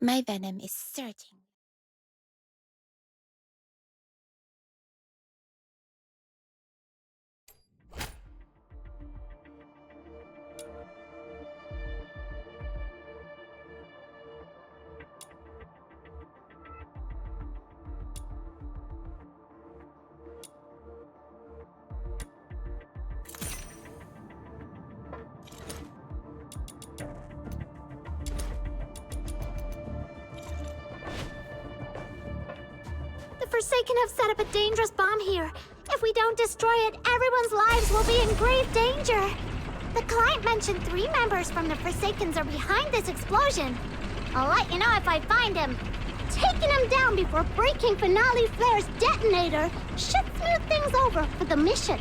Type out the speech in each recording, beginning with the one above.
My venom is certain. The Forsaken have set up a dangerous bomb here. If we don't destroy it, everyone's lives will be in grave danger. The client mentioned 3 members from the Forsakens are behind this explosion. I'll let you know if I find him. Taking him down before breaking Finale Flare's detonator should smooth things over for the mission.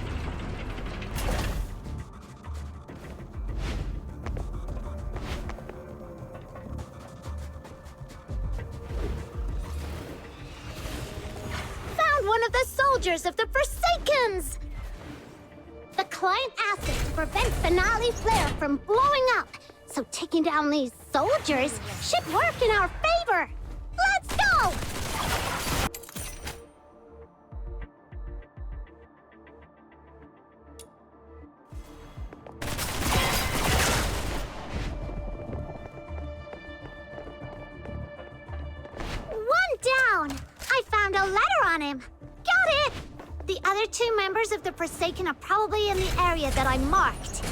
One of the soldiers of the Forsakens! The client asked us to prevent Finale Flare from blowing up, so taking down these soldiers should work in our favor! Let's go! One down! I found a letter on him! Got it! The other 2 members of the Forsaken are probably in the area that I marked.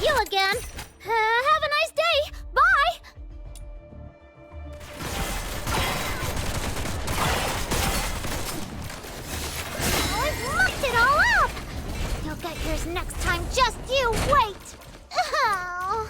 You again. Have a nice day. Bye. I've mucked it all up. You'll get yours next time. Just you wait. Oh.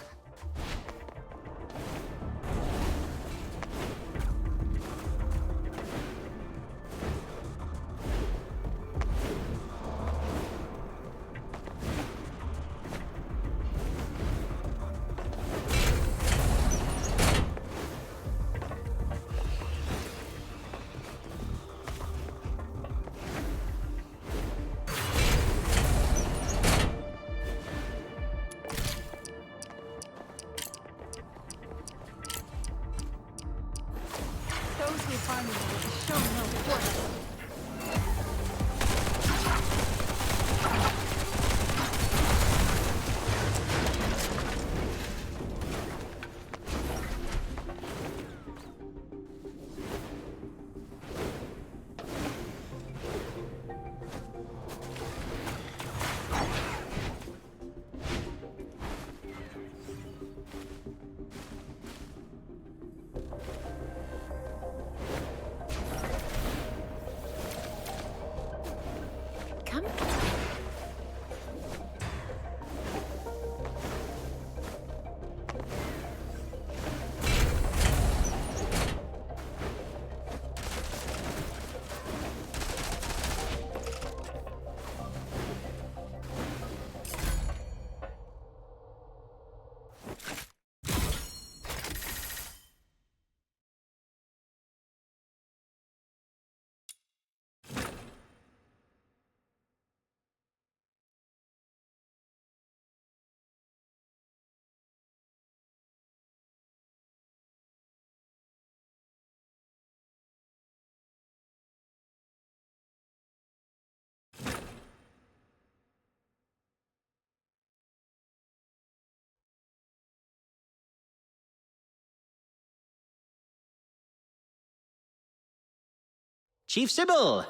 Chief Sybil!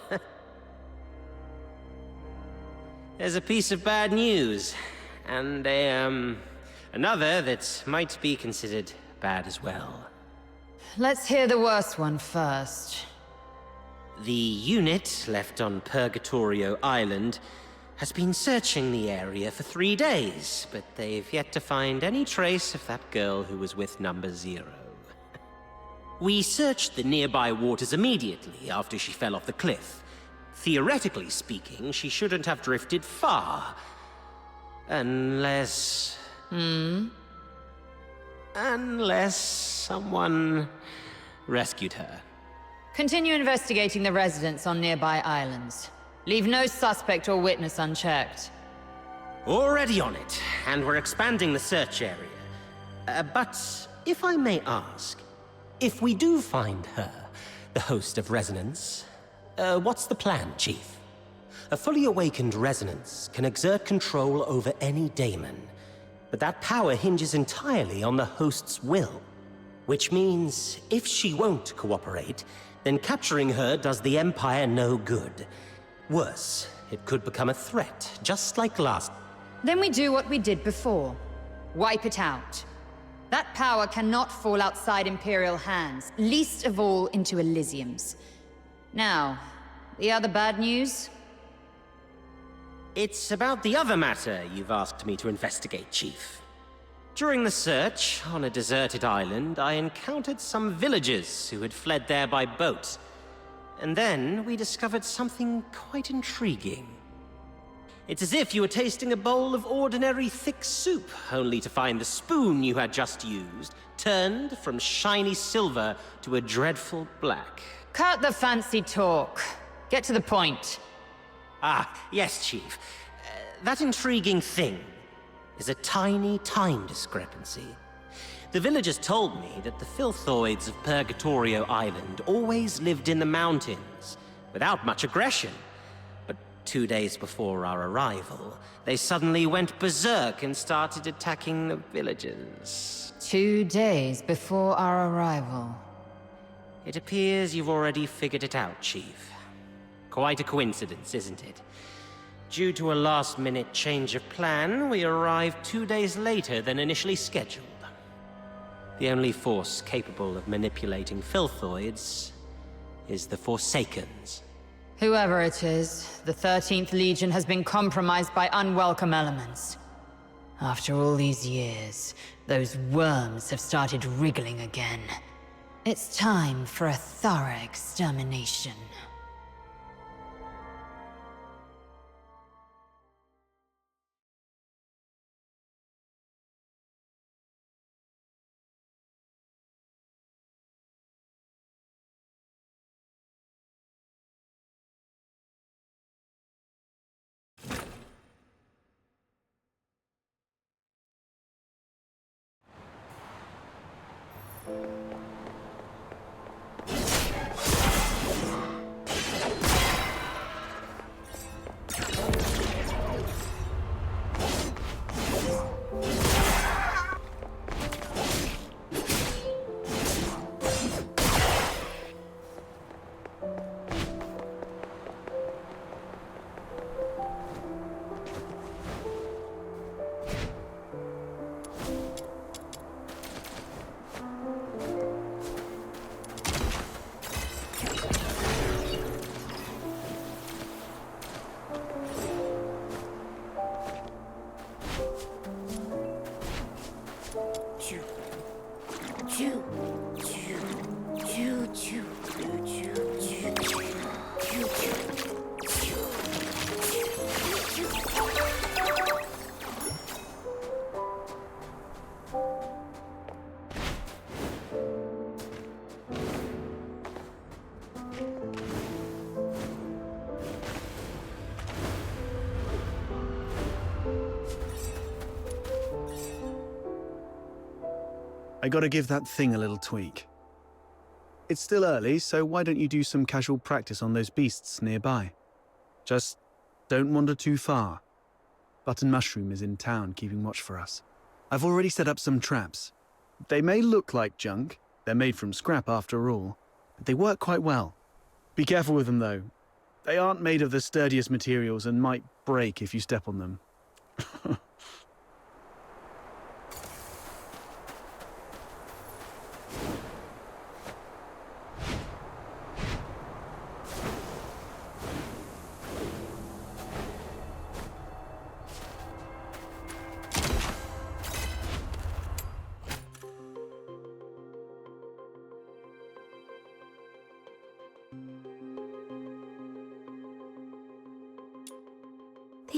There's a piece of bad news, and another that might be considered bad as well. Let's hear the worst one first. The unit left on Purgatorio Island has been searching the area for 3 days, but they've yet to find any trace of that girl who was with number 0. We searched the nearby waters immediately after she fell off the cliff. Theoretically speaking, she shouldn't have drifted far. Unless... Unless someone rescued her. Continue investigating the residents on nearby islands. Leave no suspect or witness unchecked. Already on it, and we're expanding the search area. But if I may ask, if we do find her, the host of Resonance, what's the plan, Chief? A fully awakened Resonance can exert control over any daemon, but that power hinges entirely on the host's will. Which means, if she won't cooperate, then capturing her does the Empire no good. Worse, it could become a threat, just like last. Then we do what we did before. Wipe it out. That power cannot fall outside Imperial hands, least of all into Elysium's. Now, the other bad news? It's about the other matter you've asked me to investigate, Chief. During the search, on a deserted island, I encountered some villagers who had fled there by boat. And then we discovered something quite intriguing. It's as if you were tasting a bowl of ordinary thick soup, only to find the spoon you had just used turned from shiny silver to a dreadful black. Cut the fancy talk. Get to the point. Ah, yes, Chief. That intriguing thing is a tiny time discrepancy. The villagers told me that the filthoids of Purgatorio Island always lived in the mountains, without much aggression. But 2 days before our arrival, they suddenly went berserk and started attacking the villagers. 2 days before our arrival. It appears you've already figured it out, Chief. Quite a coincidence, isn't it? Due to a last-minute change of plan, we arrived 2 days later than initially scheduled. The only force capable of manipulating filthoids is the Forsakens. Whoever it is, the 13th Legion has been compromised by unwelcome elements. After all these years, those worms have started wriggling again. It's time for a thorough extermination. I gotta give that thing a little tweak. It's still early, so why don't you do some casual practice on those beasts nearby? Just don't wander too far. Button Mushroom is in town keeping watch for us. I've already set up some traps. They may look like junk, they're made from scrap after all, but they work quite well. Be careful with them though. They aren't made of the sturdiest materials and might break if you step on them.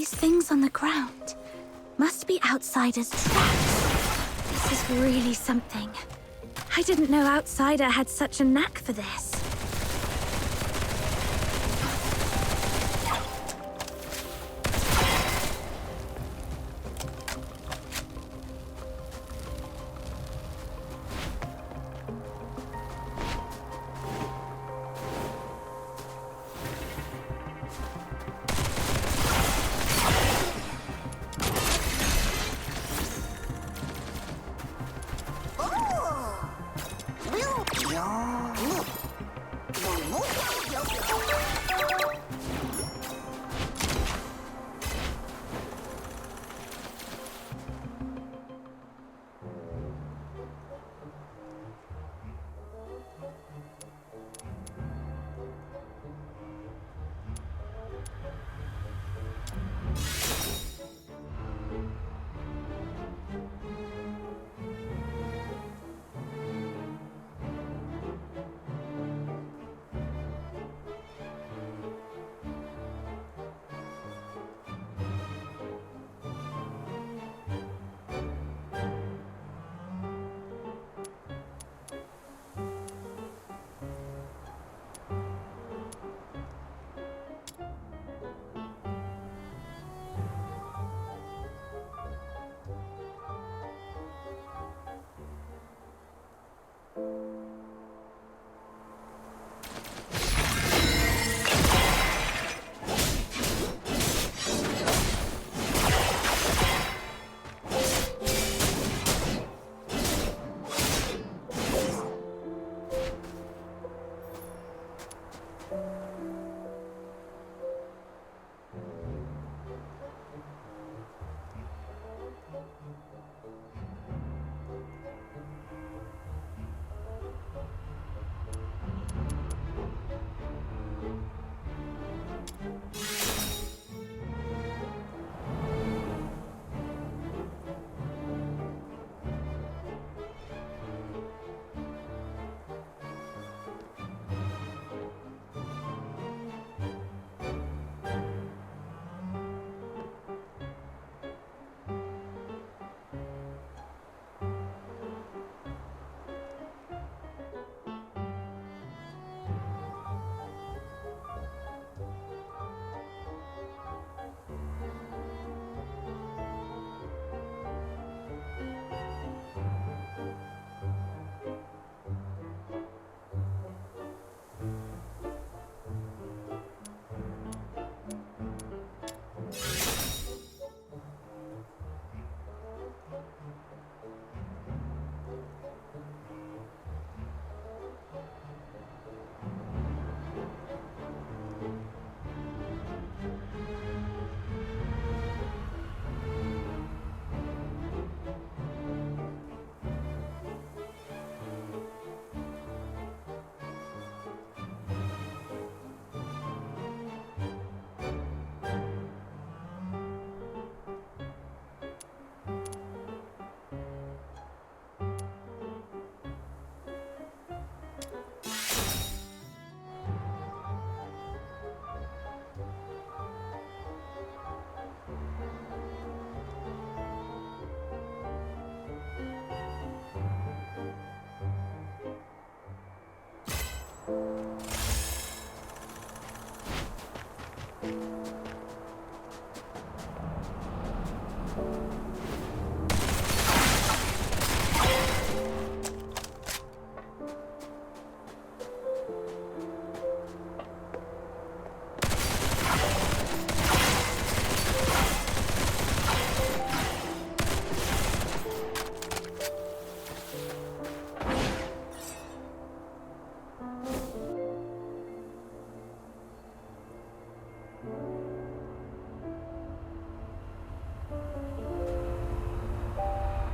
These things on the ground must be outsiders' traps. This is really something. I didn't know Outsider had such a knack for this.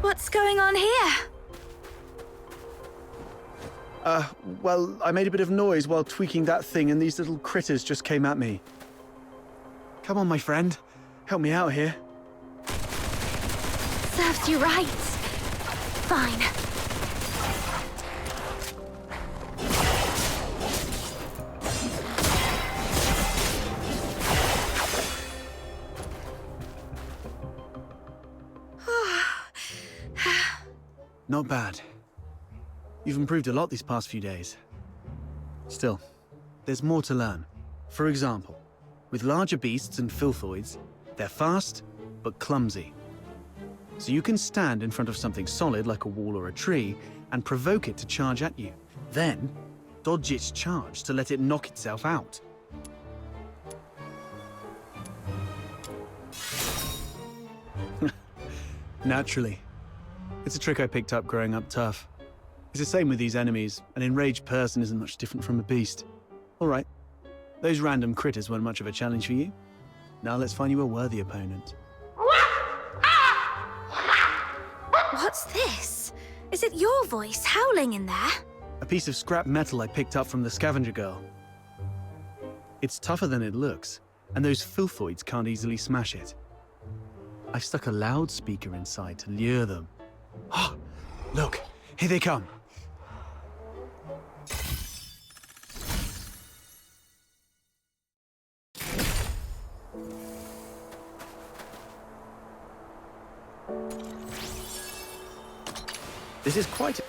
What's going on here? Well, I made a bit of noise while tweaking that thing and these little critters just came at me. Come on, my friend. Help me out here. Serves you right. Fine. Not bad. You've improved a lot these past few days. Still, there's more to learn. For example, with larger beasts and filthoids, they're fast, but clumsy. So you can stand in front of something solid like a wall or a tree and provoke it to charge at you. Then, dodge its charge to let it knock itself out. Naturally. It's a trick I picked up growing up tough. It's the same with these enemies. An enraged person isn't much different from a beast. All right. Those random critters weren't much of a challenge for you. Now let's find you a worthy opponent. What's this? Is it your voice howling in there? A piece of scrap metal I picked up from the scavenger girl. It's tougher than it looks, and those filthoids can't easily smash it. I've stuck a loudspeaker inside to lure them. Ah, look, here they come. This is quite...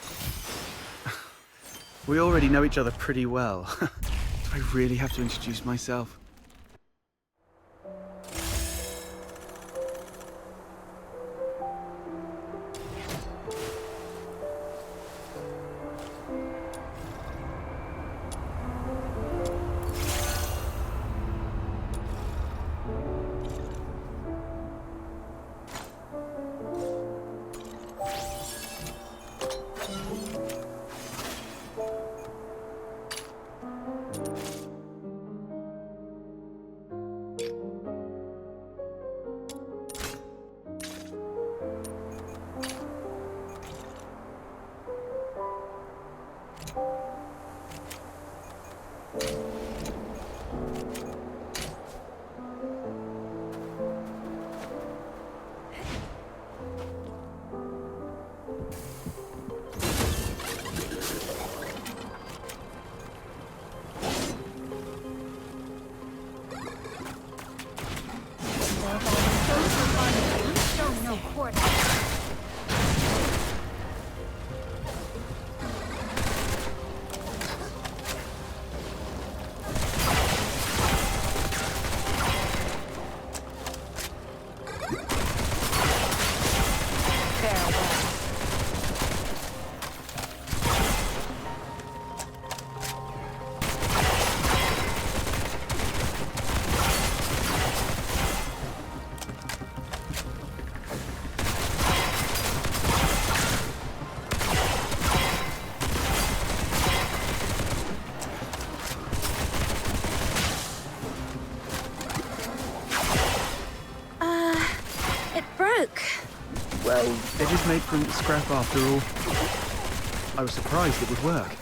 We already know each other pretty well. Do I really have to introduce myself? Well, they're just made from scrap after all. I was surprised it would work.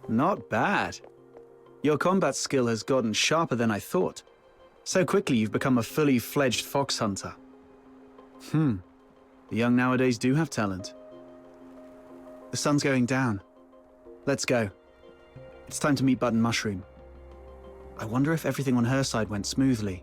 Not bad. Your combat skill has gotten sharper than I thought. So quickly you've become a fully fledged fox hunter. The young nowadays do have talent. The sun's going down. Let's go. It's time to meet Button Mushroom. I wonder if everything on her side went smoothly.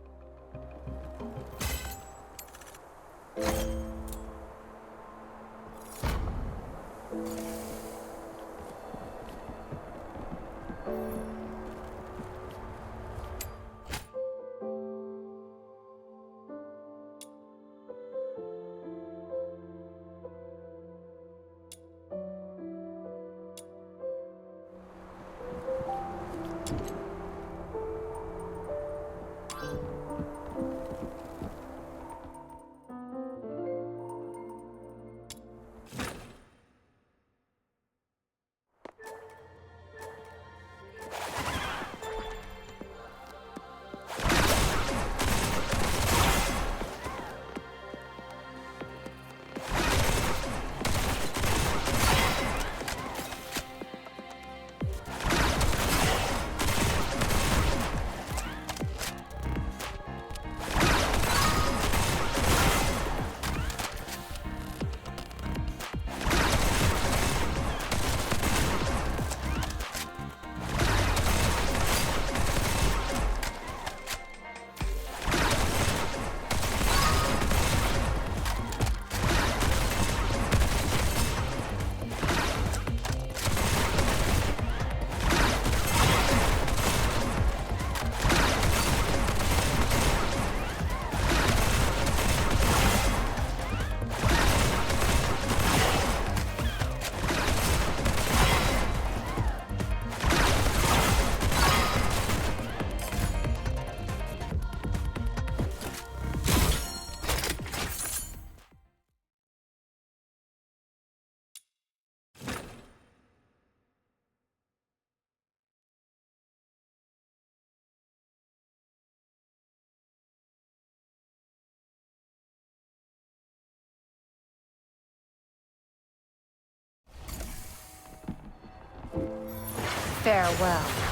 Farewell.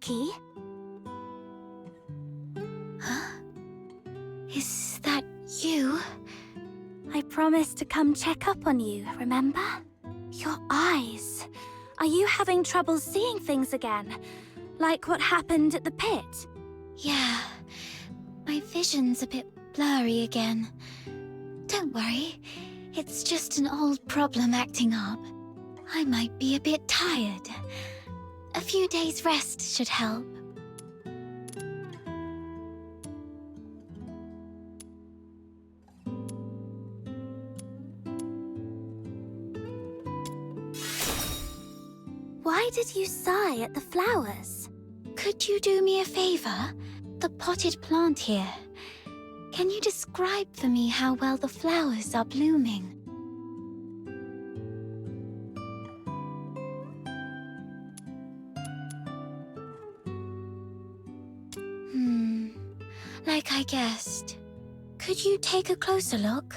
Psyche? Huh? Is that you? I promised to come check up on you, remember? Your eyes. Are you having trouble seeing things again? Like what happened at the pit? Yeah, my vision's a bit blurry again. Don't worry, it's just an old problem acting up. I might be a bit tired. A few days' rest should help. Why did you sigh at the flowers? Could you do me a favor? The potted plant here. Can you describe for me how well the flowers are blooming? Like I guessed. Could you take a closer look?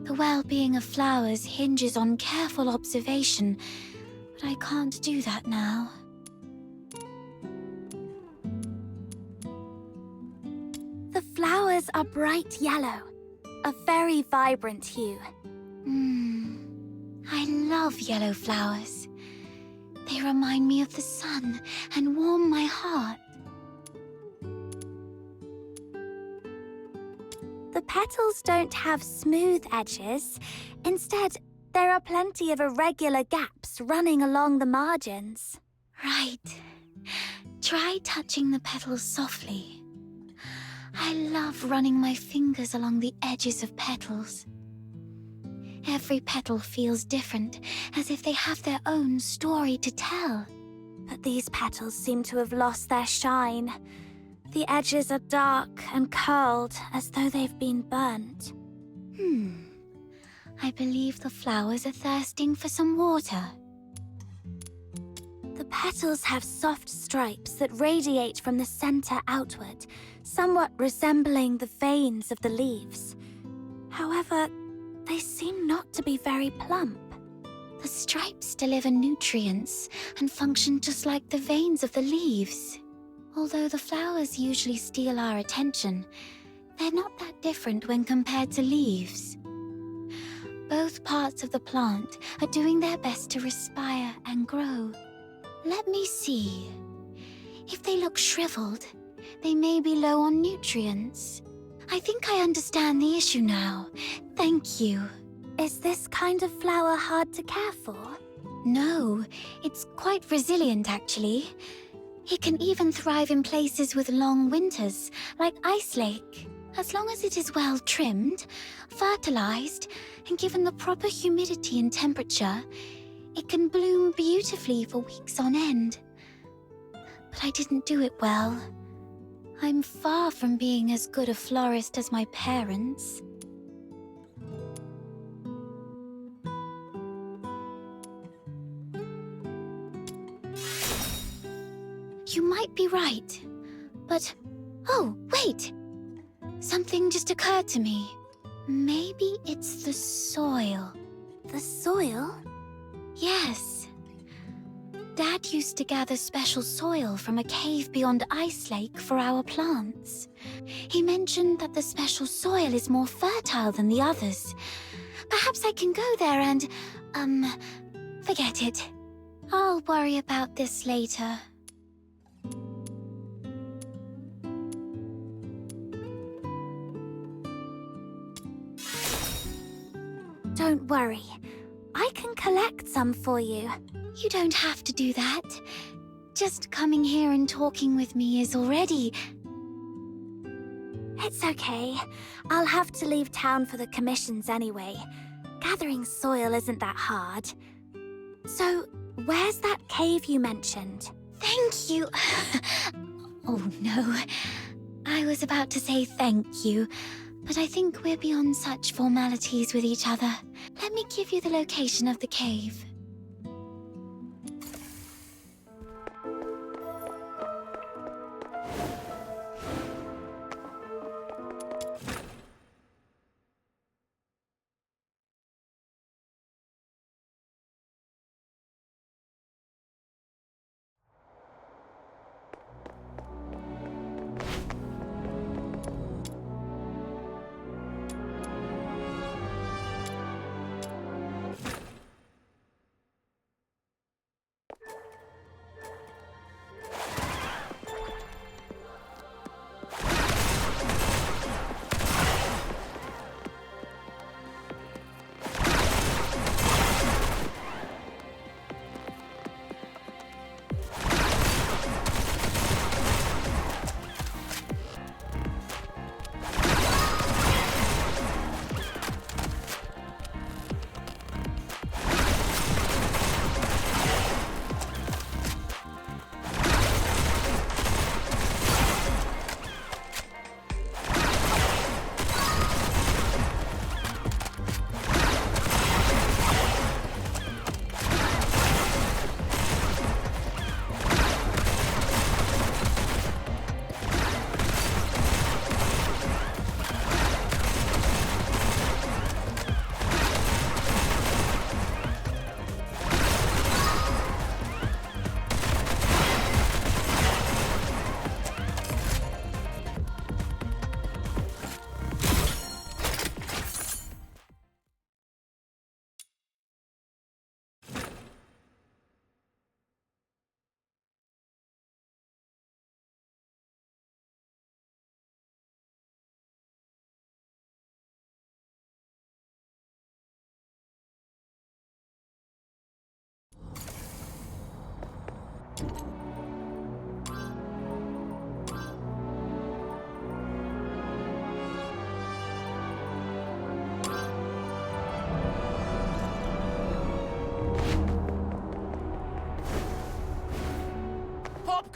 The well-being of flowers hinges on careful observation, but I can't do that now. The flowers are bright yellow, a very vibrant hue. I love yellow flowers. They remind me of the sun and warm my heart. The petals don't have smooth edges. Instead, there are plenty of irregular gaps running along the margins. Right. Try touching the petals softly. I love running my fingers along the edges of petals. Every petal feels different, as if they have their own story to tell. But these petals seem to have lost their shine. The edges are dark and curled, as though they've been burnt. I believe the flowers are thirsting for some water. The petals have soft stripes that radiate from the center outward, somewhat resembling the veins of the leaves. However, they seem not to be very plump. The stripes deliver nutrients and function just like the veins of the leaves. Although the flowers usually steal our attention, they're not that different when compared to leaves. Both parts of the plant are doing their best to respire and grow. Let me see. If they look shriveled, they may be low on nutrients. I think I understand the issue now. Thank you. Is this kind of flower hard to care for? No, it's quite resilient actually. It can even thrive in places with long winters, like Ice Lake. As long as it is well trimmed, fertilized, and given the proper humidity and temperature, it can bloom beautifully for weeks on end. But I didn't do it well. I'm far from being as good a florist as my parents. You might be right, but... Oh, wait! Something just occurred to me. Maybe it's the soil. The soil? Yes. Dad used to gather special soil from a cave beyond Ice Lake for our plants. He mentioned that the special soil is more fertile than the others. Perhaps I can go there and... forget it. I'll worry about this later. Don't worry. I can collect some for you. You don't have to do that. Just coming here and talking with me is already... It's okay. I'll have to leave town for the commissions anyway. Gathering soil isn't that hard. So, where's that cave you mentioned? Thank you. Oh no. I was about to say thank you, but I think we're beyond such formalities with each other. Let me give you the location of the cave.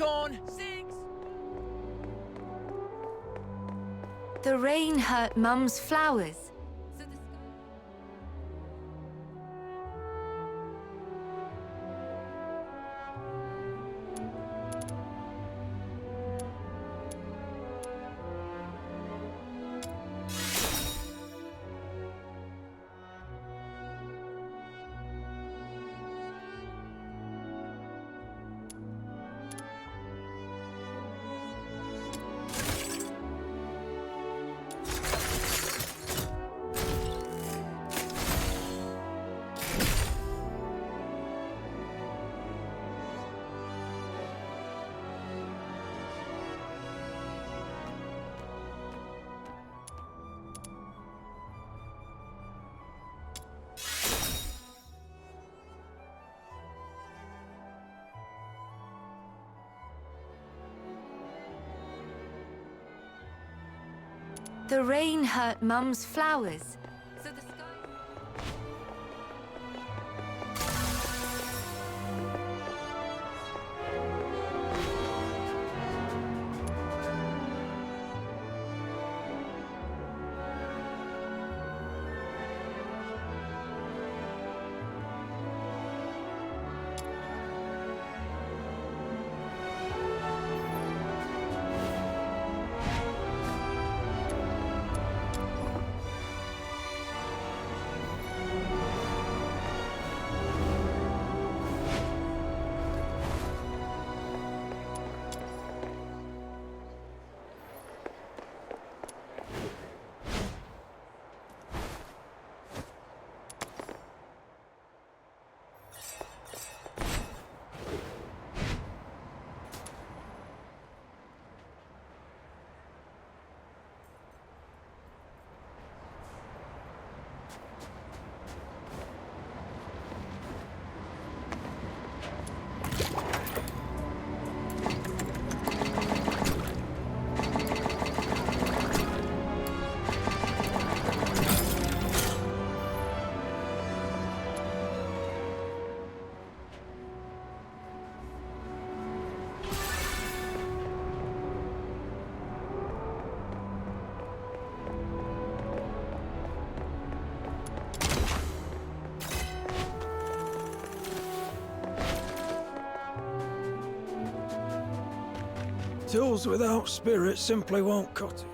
gone. 6. The rain hurt Mum's flowers. The rain hurt Mum's flowers. So the sky... Tools without spirit simply won't cut it.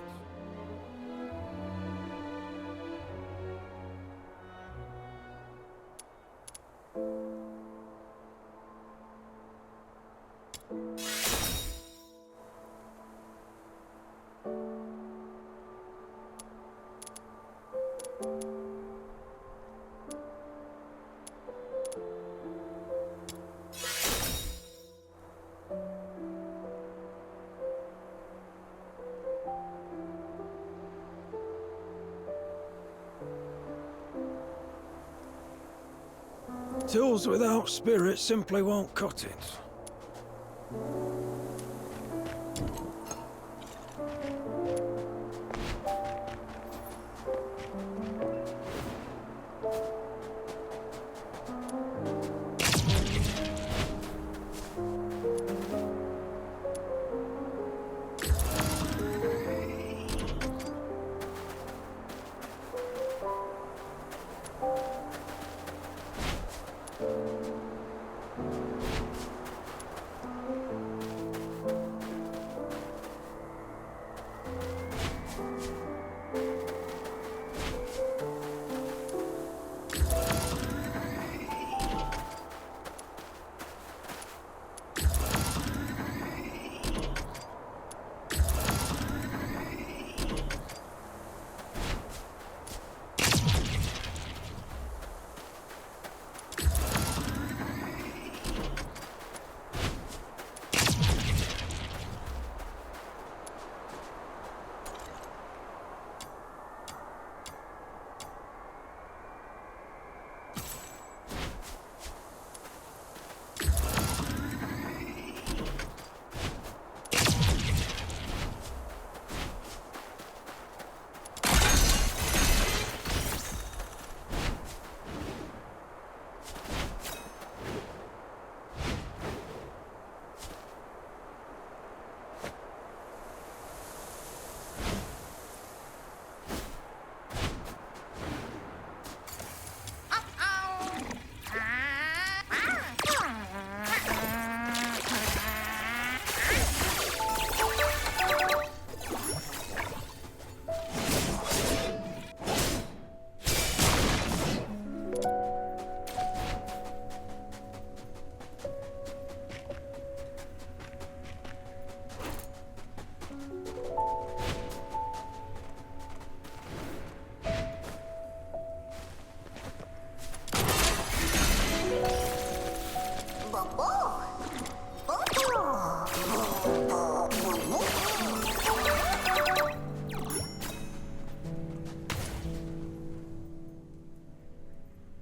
Tools without spirit simply won't cut it.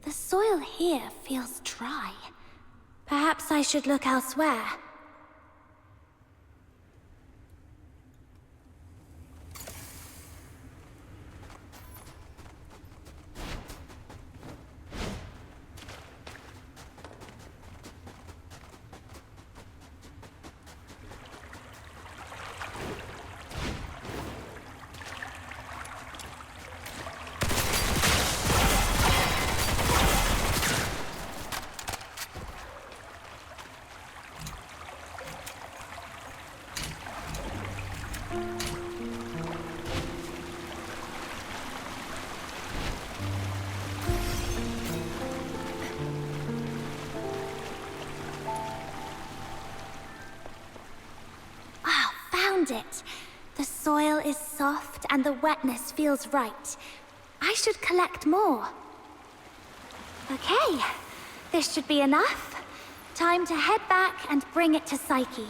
The soil here feels dry. Perhaps I should look elsewhere. It. The soil is soft and the wetness feels right. I should collect more. Okay, this should be enough. Time to head back and bring it to Psyche.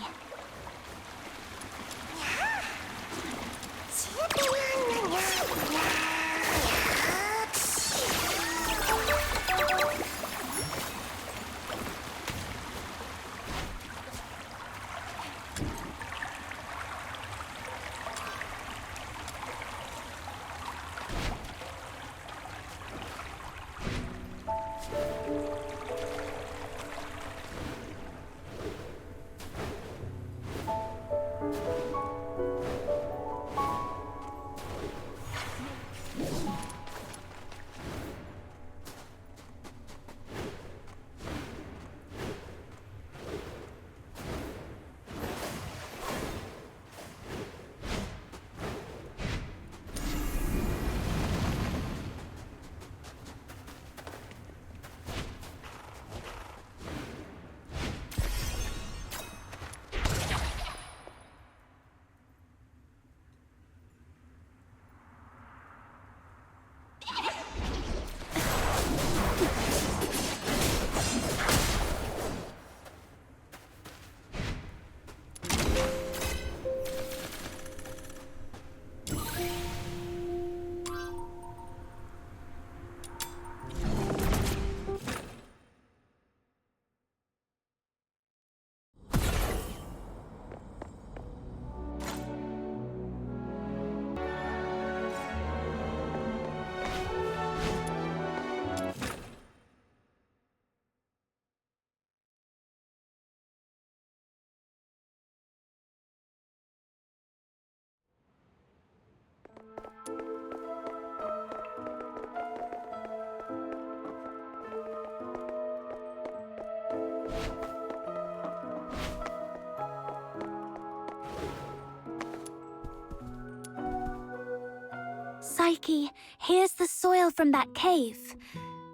Psyche, here's the soil from that cave.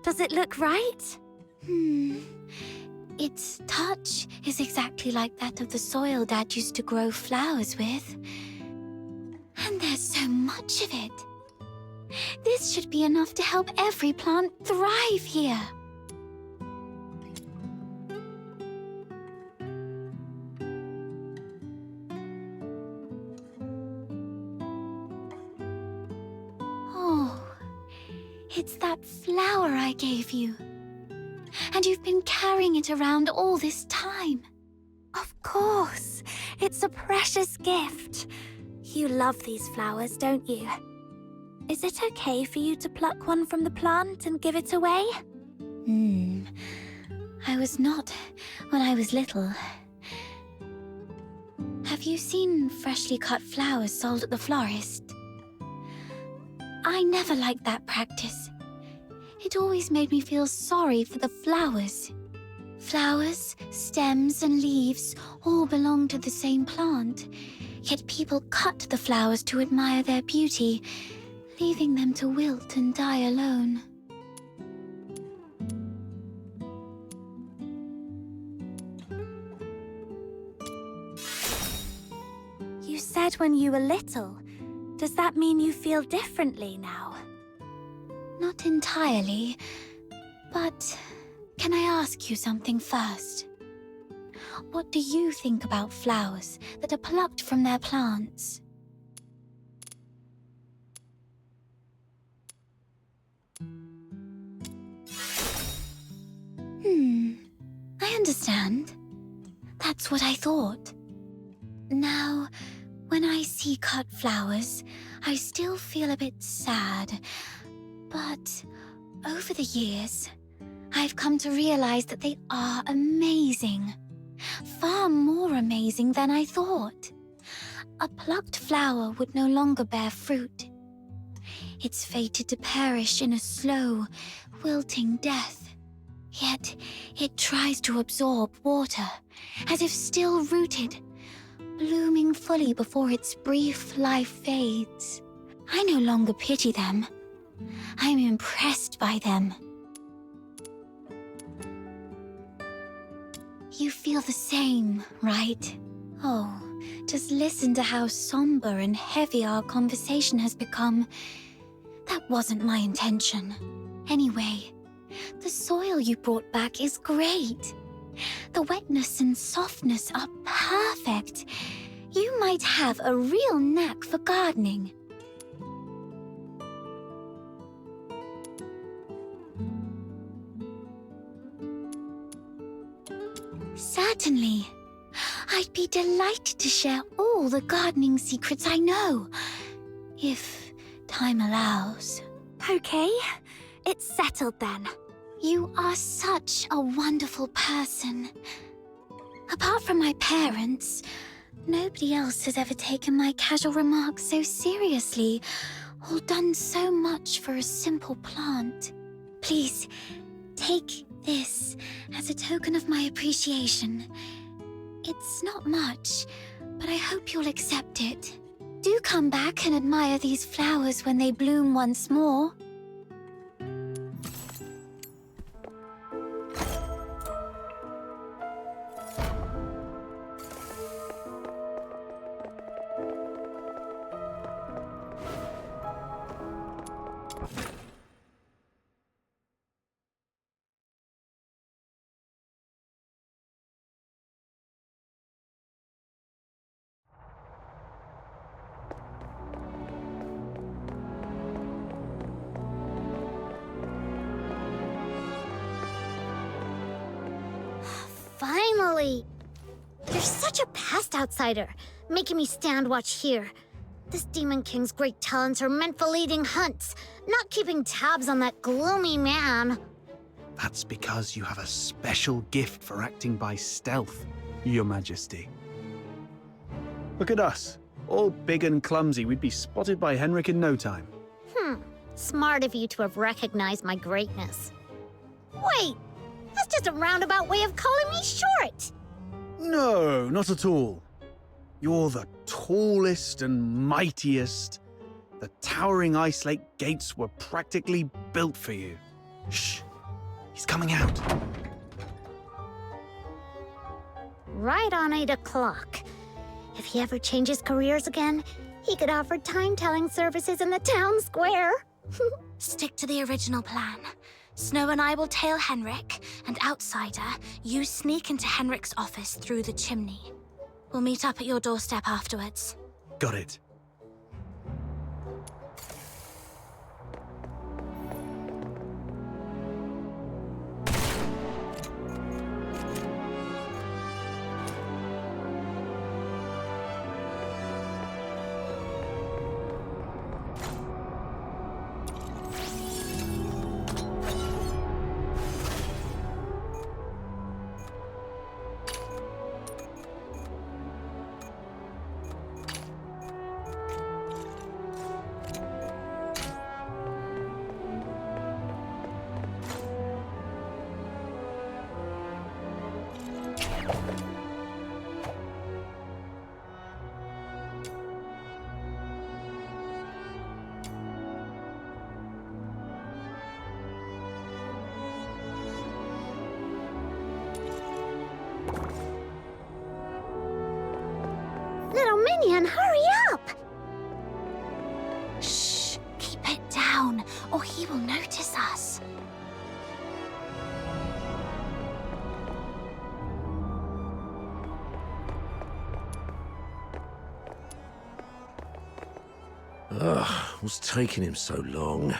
Does it look right? Its touch is exactly like that of the soil Dad used to grow flowers with. And there's so much of it. This should be enough to help every plant thrive here. It's that flower I gave you. And you've been carrying it around all this time. Of course. It's a precious gift. You love these flowers, don't you? Is it okay for you to pluck one from the plant and give it away? I was not when I was little. Have you seen freshly cut flowers sold at the florist? I never liked that practice. It always made me feel sorry for the flowers. Flowers, stems, and leaves all belong to the same plant, yet people cut the flowers to admire their beauty, leaving them to wilt and die alone. You said when you were little. Does that mean you feel differently now? Not entirely, but can I ask you something first? What do you think about flowers that are plucked from their plants? understand. That's what I thought. Now, when I see cut flowers, I still feel a bit sad. But over the years, I've come to realize that they are amazing. Far more amazing than I thought. A plucked flower would no longer bear fruit. It's fated to perish in a slow, wilting death. Yet, it tries to absorb water, as if still rooted, blooming fully before its brief life fades. I no longer pity them. I'm impressed by them. You feel the same, right? Oh, just listen to how somber and heavy our conversation has become. That wasn't my intention. Anyway, the soil you brought back is great. The wetness and softness are perfect. You might have a real knack for gardening. Certainly. I'd be delighted to share all the gardening secrets I know, if time allows. Okay, it's settled then. You are such a wonderful person. Apart from my parents, nobody else has ever taken my casual remarks so seriously, or done so much for a simple plant. Please, take this as a token of my appreciation. It's not much, but I hope you'll accept it. Do come back and admire these flowers when they bloom once more. Finally! You're such a pest outsider, making me stand watch here. This Demon King's great talents are meant for leading hunts, not keeping tabs on that gloomy man. That's because you have a special gift for acting by stealth, Your Majesty. Look at us. All big and clumsy, we'd be spotted by Henrik in no time. Smart of you to have recognized my greatness. Wait! That's just a roundabout way of calling me short! No, not at all. You're the tallest and mightiest. The towering Ice Lake gates were practically built for you. Shh! He's coming out. Right on 8 o'clock. If he ever changes careers again, he could offer time-telling services in the town square. Stick to the original plan. Snow and I will tail Henrik, and outsider, you sneak into Henrik's office through the chimney. We'll meet up at your doorstep afterwards. Got it. Little minion, hurry up! Shh! Keep it down, or he will notice us. Ugh, what's taking him so long?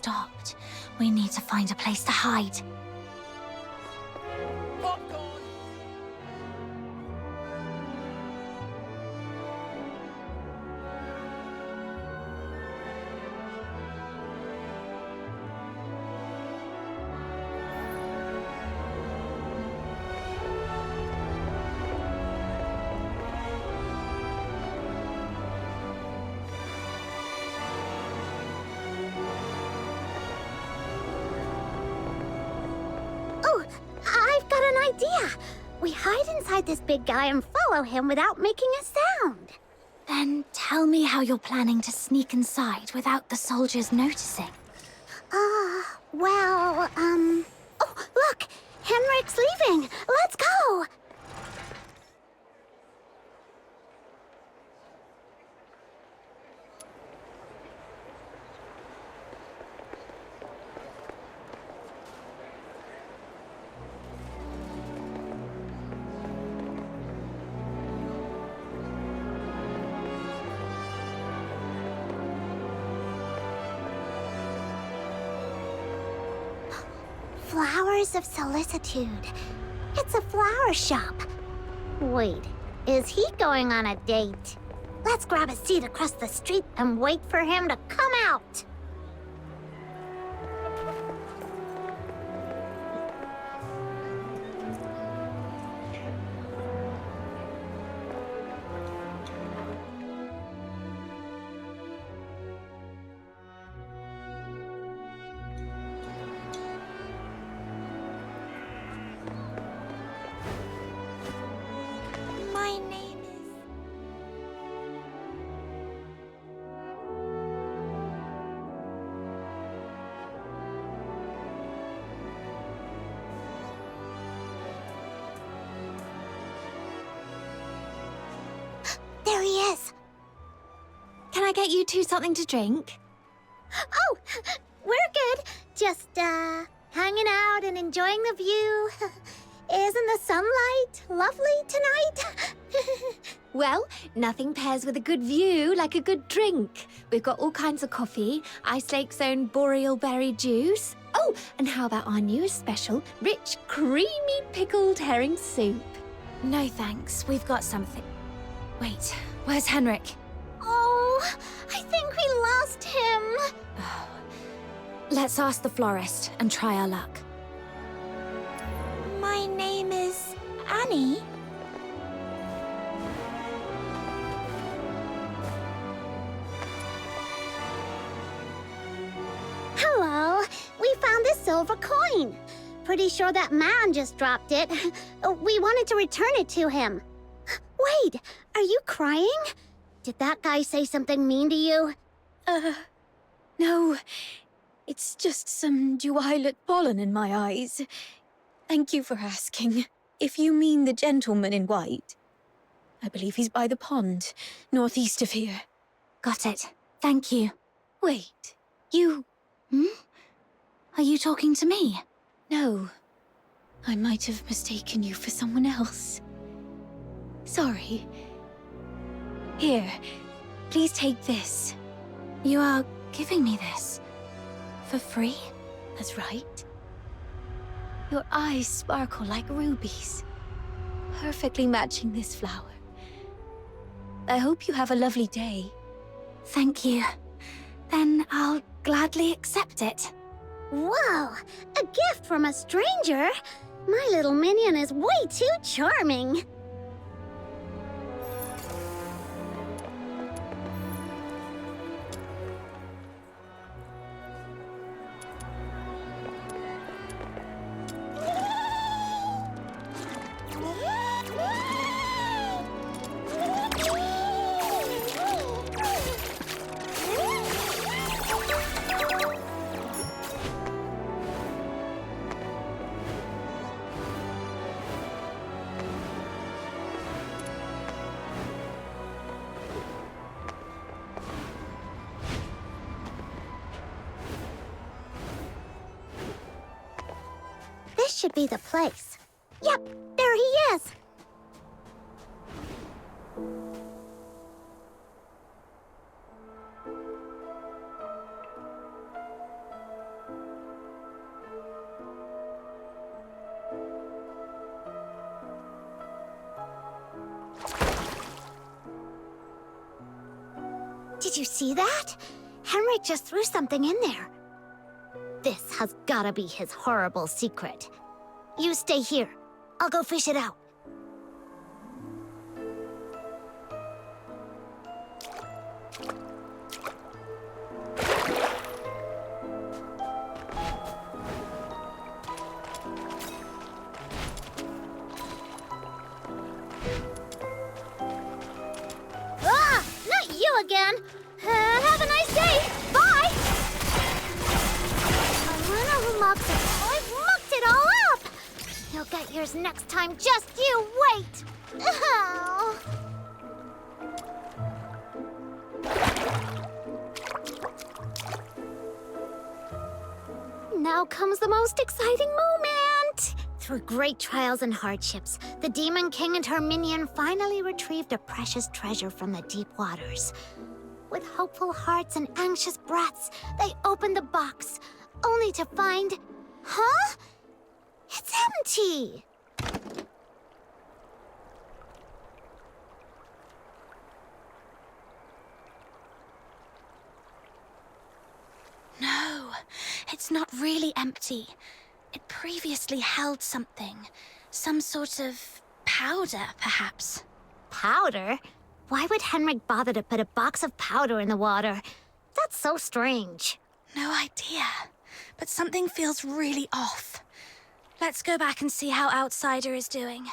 stopped. We need to find a place to hide. Oh, I've got an idea. We hide inside this big guy and follow him without making a sound. Then tell me how you're planning to sneak inside without the soldiers noticing. Oh, look! Henrik's leaving! Let's go! Flowers of Solicitude. It's a flower shop. Wait, is he going on a date? Let's grab a seat across the street and wait for him to come out. My name is... There he is. Can I get you two something to drink? Oh, we're good. Just, hanging out and enjoying the view. Isn't the sunlight lovely tonight? Well, nothing pairs with a good view like a good drink. We've got all kinds of coffee, Ice Lake's own boreal berry juice. Oh, and how about our newest special, rich, creamy pickled herring soup? No thanks, we've got something. Wait, where's Henrik? Oh, I think we lost him. Let's ask the florist and try our luck. My name is Annie. Hello, we found this silver coin. Pretty sure that man just dropped it. We wanted to return it to him. Wait, are you crying? Did that guy say something mean to you? No. It's just some duet pollen in my eyes. Thank you for asking. If you mean the gentleman in white. I believe he's by the pond, northeast of here. Got it. Thank you. Wait, you... Are you talking to me? No. I might have mistaken you for someone else. Sorry. Here, please take this. You are giving me this? For free? That's right. Your eyes sparkle like rubies, perfectly matching this flower. I hope you have a lovely day. Thank you. Then I'll gladly accept it. Whoa, a gift from a stranger? My little minion is way too charming. This should be the place. Yep, there he is. Did you see that? Henrik just threw something in there. This has gotta be his horrible secret. You stay here. I'll go fish it out. Ah! Not you again! Have a nice day! Bye! I wonder who mucked it. I've mucked it all up! You'll get yours next time, just you wait! Oh. Now comes the most exciting moment! Through great trials and hardships, the Demon King and her minion finally retrieved a precious treasure from the deep waters. With hopeful hearts and anxious breaths, they opened the box, only to find... Huh? It's empty! No, it's not really empty. It previously held something. Some sort of powder, perhaps. Powder? Why would Henrik bother to put a box of powder in the water? That's so strange. No idea. But something feels really off. Let's go back and see how Outsider is doing.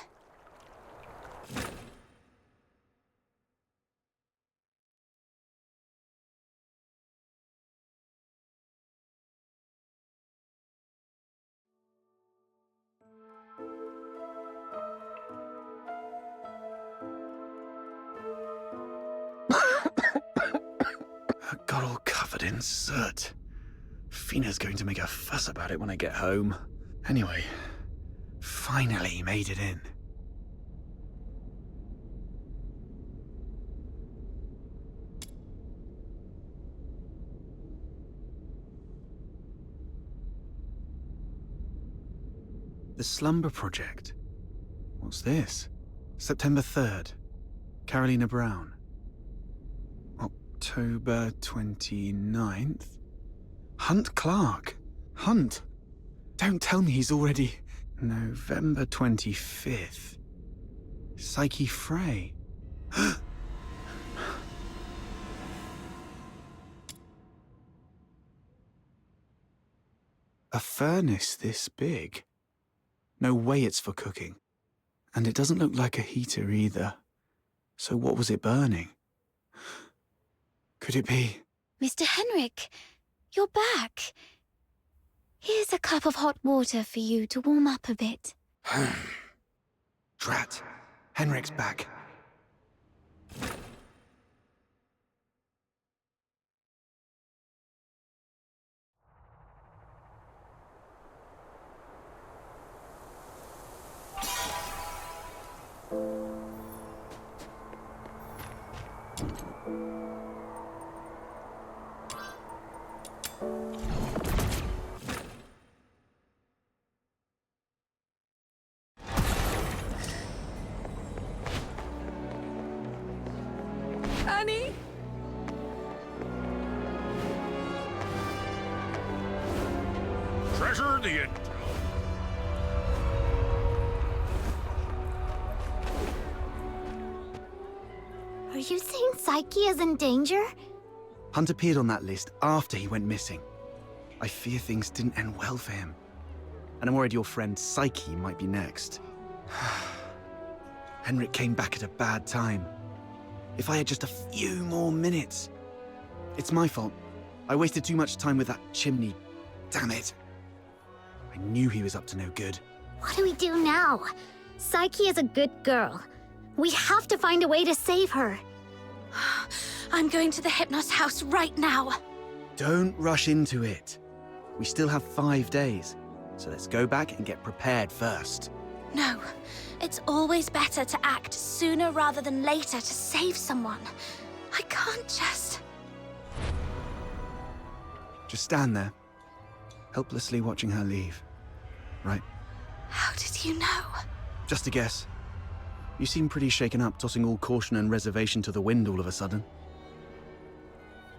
I got all covered in soot. Fina's going to make a fuss about it when I get home. Anyway, finally made it in. The Slumber Project. What's this? September 3rd. Carolina Brown. October 29th. Hunt Clark. Hunt. Don't tell me he's already... November 25th. Psyche Frey. A furnace this big? No way it's for cooking. And it doesn't look like a heater either. So what was it burning? Could it be... Mr. Henrik, you're back. Here's a cup of hot water for you to warm up a bit. Drat. Henrik's back. Annie? Treasure the intel. Are you saying Psyche is in danger? Hunt appeared on that list after he went missing. I fear things didn't end well for him. And I'm worried your friend Psyche might be next. Henrik came back at a bad time. If I had just a few more minutes. It's my fault. I wasted too much time with that chimney. Damn it. I knew he was up to no good. What do we do now? Psyche is a good girl. We have to find a way to save her. I'm going to the Hypnos house right now. Don't rush into it. We still have 5 days. So let's go back and get prepared first. No, it's always better to act sooner rather than later to save someone. I can't just... Just stand there, helplessly watching her leave. Right? How did you know? Just a guess. You seem pretty shaken up, tossing all caution and reservation to the wind all of a sudden.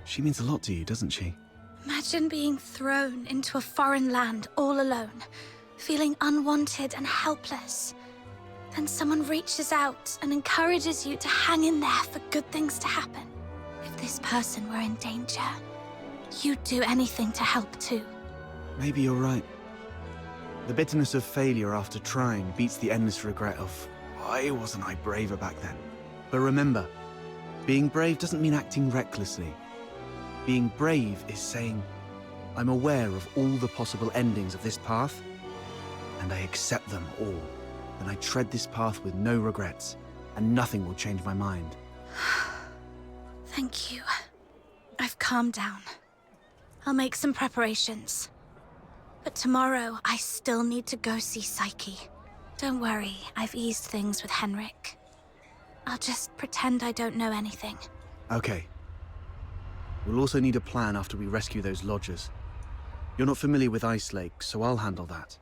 She means a lot to you, doesn't she? Imagine being thrown into a foreign land all alone, feeling unwanted and helpless. Then someone reaches out and encourages you to hang in there for good things to happen. If this person were in danger, you'd do anything to help too. Maybe you're right. The bitterness of failure after trying beats the endless regret of, why wasn't I braver back then? But remember, being brave doesn't mean acting recklessly. Being brave is saying, I'm aware of all the possible endings of this path, and I accept them all. Then I tread this path with no regrets, and nothing will change my mind. Thank you. I've calmed down. I'll make some preparations. But tomorrow, I still need to go see Psyche. Don't worry, I've eased things with Henrik. I'll just pretend I don't know anything. Okay. We'll also need a plan after we rescue those lodgers. You're not familiar with Ice Lake, so I'll handle that.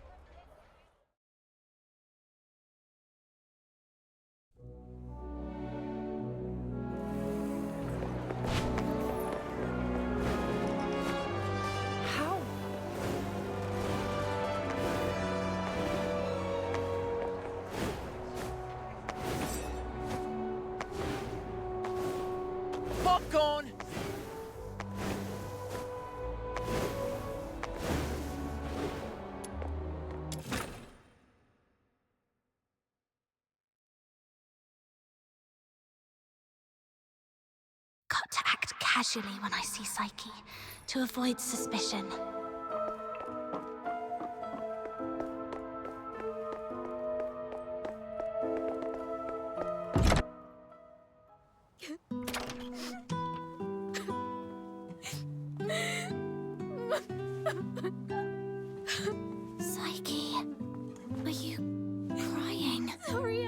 Popcorn! Got to act casually when I see Psyche, to avoid suspicion. Psyche, were you crying? Sorry,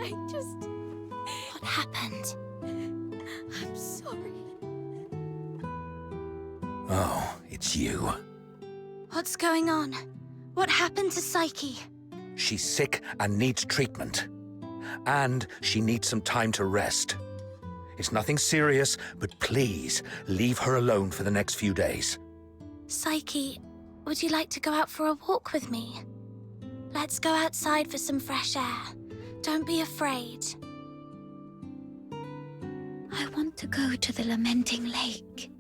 What happened? I'm sorry. Oh, it's you. What's going on? What happened to Psyche? She's sick and needs treatment. And she needs some time to rest. It's nothing serious, but please, leave her alone for the next few days. Psyche, would you like to go out for a walk with me? Let's go outside for some fresh air. Don't be afraid. I want to go to the Lamenting Lake.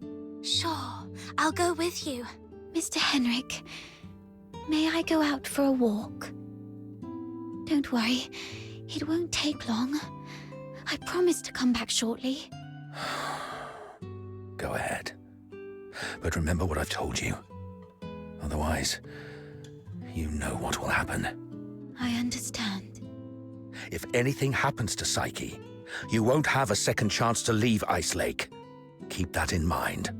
Sure, I'll go with you. Mr. Henrik, may I go out for a walk? Don't worry, it won't take long. I promise to come back shortly. Go ahead. But remember what I've told you. Otherwise, you know what will happen. I understand. If anything happens to Psyche, you won't have a second chance to leave Ice Lake. Keep that in mind.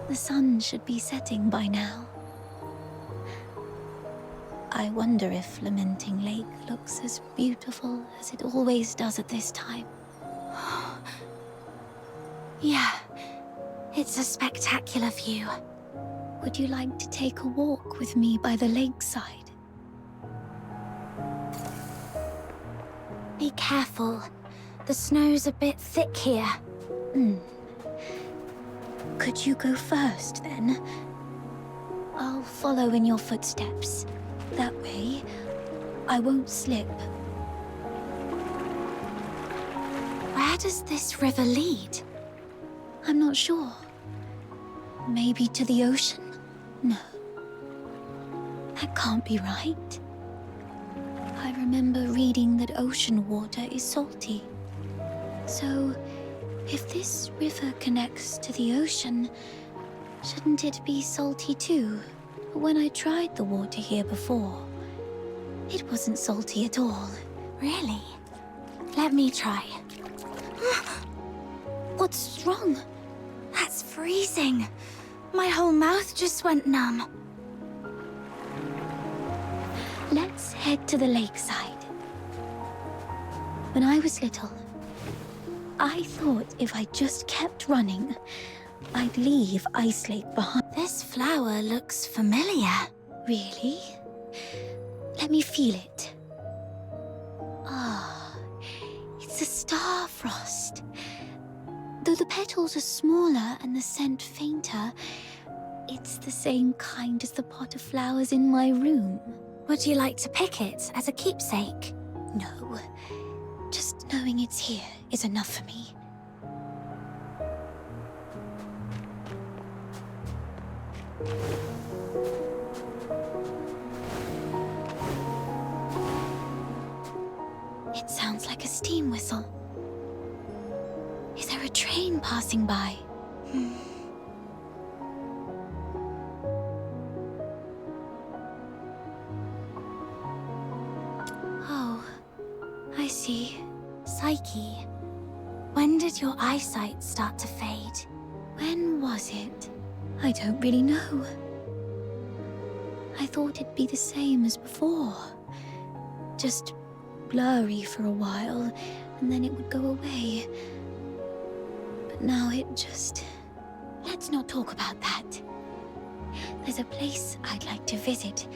The sun should be setting by now. I wonder if Lamenting Lake looks as beautiful as it always does at this time. Yeah, it's a spectacular view. Would you like to take a walk with me by the lakeside? Be careful. The snow's a bit thick here. Could you go first, then? I'll follow in your footsteps. That way, I won't slip. Where does this river lead? I'm not sure. Maybe to the ocean? No. That can't be right. I remember reading that ocean water is salty. So, if this river connects to the ocean, shouldn't it be salty too? When I tried the water here before, it wasn't salty at all. Really? Let me try. What's wrong? That's freezing. My whole mouth just went numb. Let's head to the lakeside. When I was little, I thought if I just kept running, I'd leave Ice Lake behind. This flower looks familiar. Really? Let me feel it. Ah, it's a star frost. Though the petals are smaller and the scent fainter, it's the same kind as the pot of flowers in my room. Would you like to pick it as a keepsake? No. Just knowing it's here is enough for me. It sounds like a steam whistle. Is there a train passing by? Oh, I see. Psyche, when did your eyesight start to fade? When was it? I don't really know. I thought it'd be the same as before. Just blurry for a while, and then it would go away. But now it just... Let's not talk about that. There's a place I'd like to visit.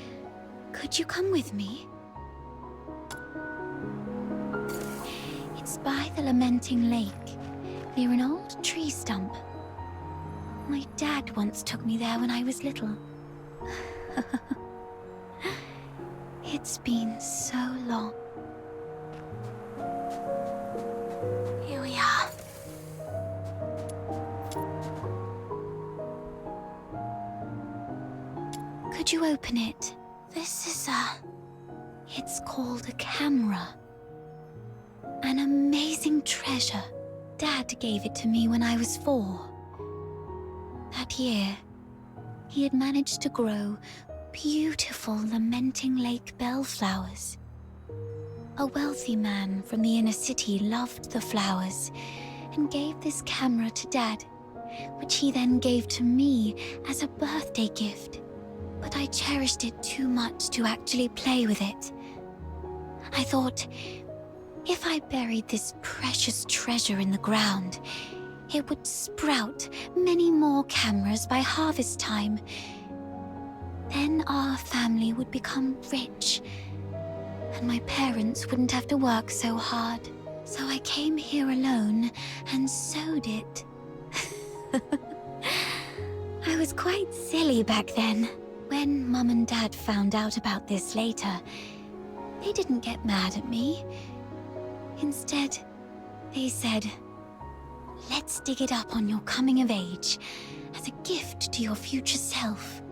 Could you come with me? It's by the Lamenting Lake, near an old tree stump. My dad once took me there when I was little. It's been so long. Here we are. Could you open it? This is It's called a camera. An amazing treasure. Dad gave it to me when I was 4. That year, he had managed to grow beautiful Lamenting Lake bellflowers. A wealthy man from the inner city loved the flowers and gave this camera to Dad, which he then gave to me as a birthday gift. But I cherished it too much to actually play with it. I thought, if I buried this precious treasure in the ground, it would sprout many more cameras by harvest time. Then our family would become rich, and my parents wouldn't have to work so hard. So I came here alone and sewed it. I was quite silly back then. When Mum and Dad found out about this later, they didn't get mad at me. Instead, they said, "Let's dig it up on your coming of age, as a gift to your future self."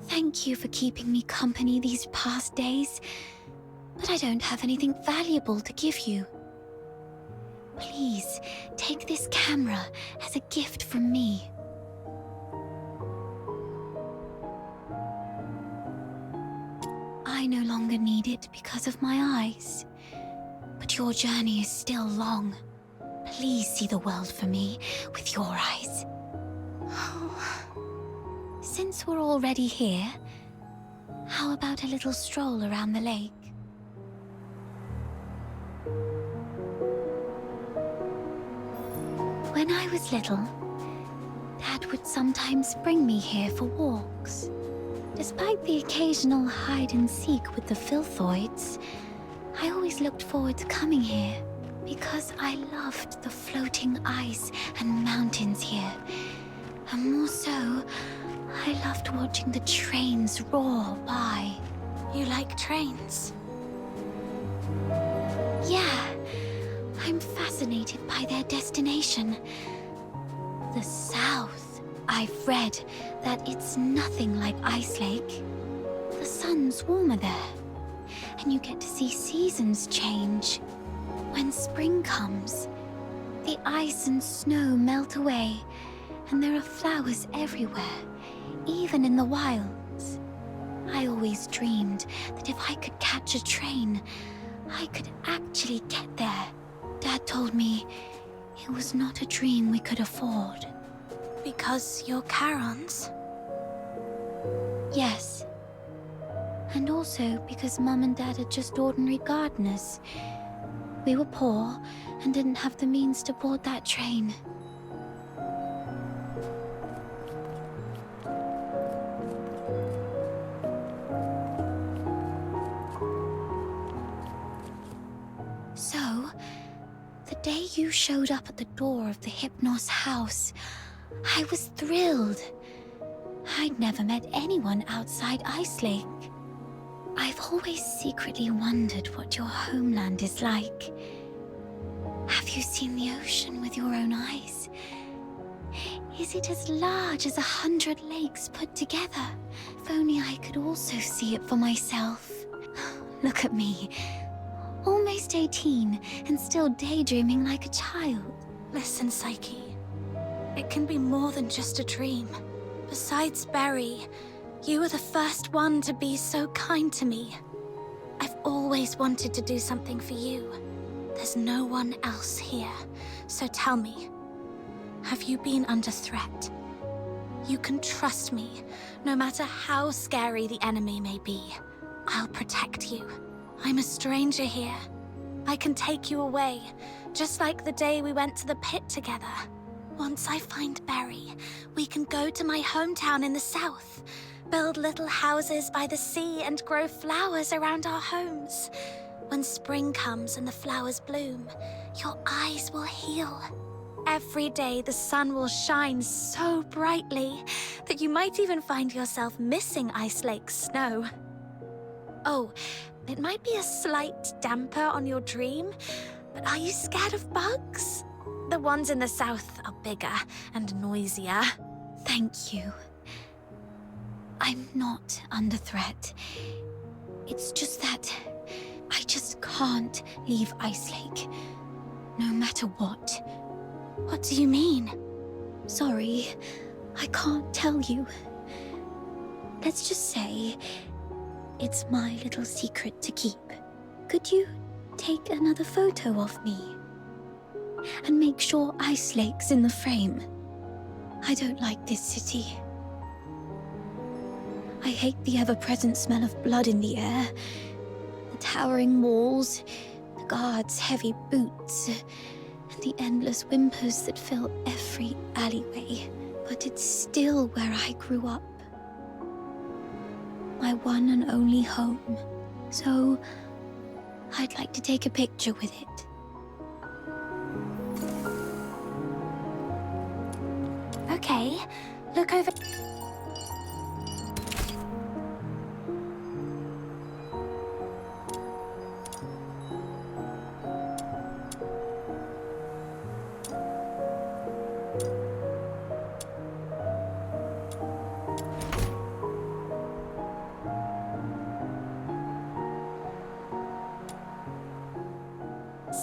Thank you for keeping me company these past days, but I don't have anything valuable to give you. Please, take this camera as a gift from me. I no longer need it because of my eyes, but your journey is still long. Please see the world for me with your eyes. Since we're already here, how about a little stroll around the lake? When I was little, Dad would sometimes bring me here for walks. Despite the occasional hide and seek with the filthoids, I always looked forward to coming here, Because I loved the floating ice and mountains here. And more so, I loved watching the trains roar by. You like trains? Yeah, I'm fascinated by their destination. The South. I've read that it's nothing like Ice Lake. The sun's warmer there, and you get to see seasons change. When spring comes, the ice and snow melt away, and there are flowers everywhere, even in the wilds. I always dreamed that if I could catch a train, I could actually get there. Dad told me it was not a dream we could afford. Because you're Charons? Yes. And also because Mum and Dad are just ordinary gardeners. We were poor and didn't have the means to board that train. So, the day you showed up at the door of the Hypnos house, I was thrilled. I'd never met anyone outside Ice Lake. I've always secretly wondered what your homeland is like. Have you seen the ocean with your own eyes? Is it as large as 100 lakes put together? If only I could also see it for myself. Look at me. Almost 18 and still daydreaming like a child. Listen, Psyche. It can be more than just a dream. Besides Berry, you were the first one to be so kind to me. I've always wanted to do something for you. There's no one else here, so tell me, have you been under threat? You can trust me, no matter how scary the enemy may be. I'll protect you. I'm a stranger here. I can take you away, just like the day we went to the pit together. Once I find Berry, we can go to my hometown in the south, build little houses by the sea and grow flowers around our homes. When spring comes and the flowers bloom, your eyes will heal. Every day the sun will shine so brightly that you might even find yourself missing Ice Lake's snow. Oh, it might be a slight damper on your dream, but are you scared of bugs? The ones in the south are bigger and noisier. Thank you. I'm not under threat. It's just that I just can't leave Ice Lake, no matter what. What do you mean? Sorry, I can't tell you. Let's just say it's my little secret to keep. Could you take another photo of me? And make sure Ice Lake's in the frame. I don't like this city. I hate the ever-present smell of blood in the air, the towering walls, the guards' heavy boots, and the endless whimpers that fill every alleyway. But it's still where I grew up. My one and only home. So, I'd like to take a picture with it. Okay, look over...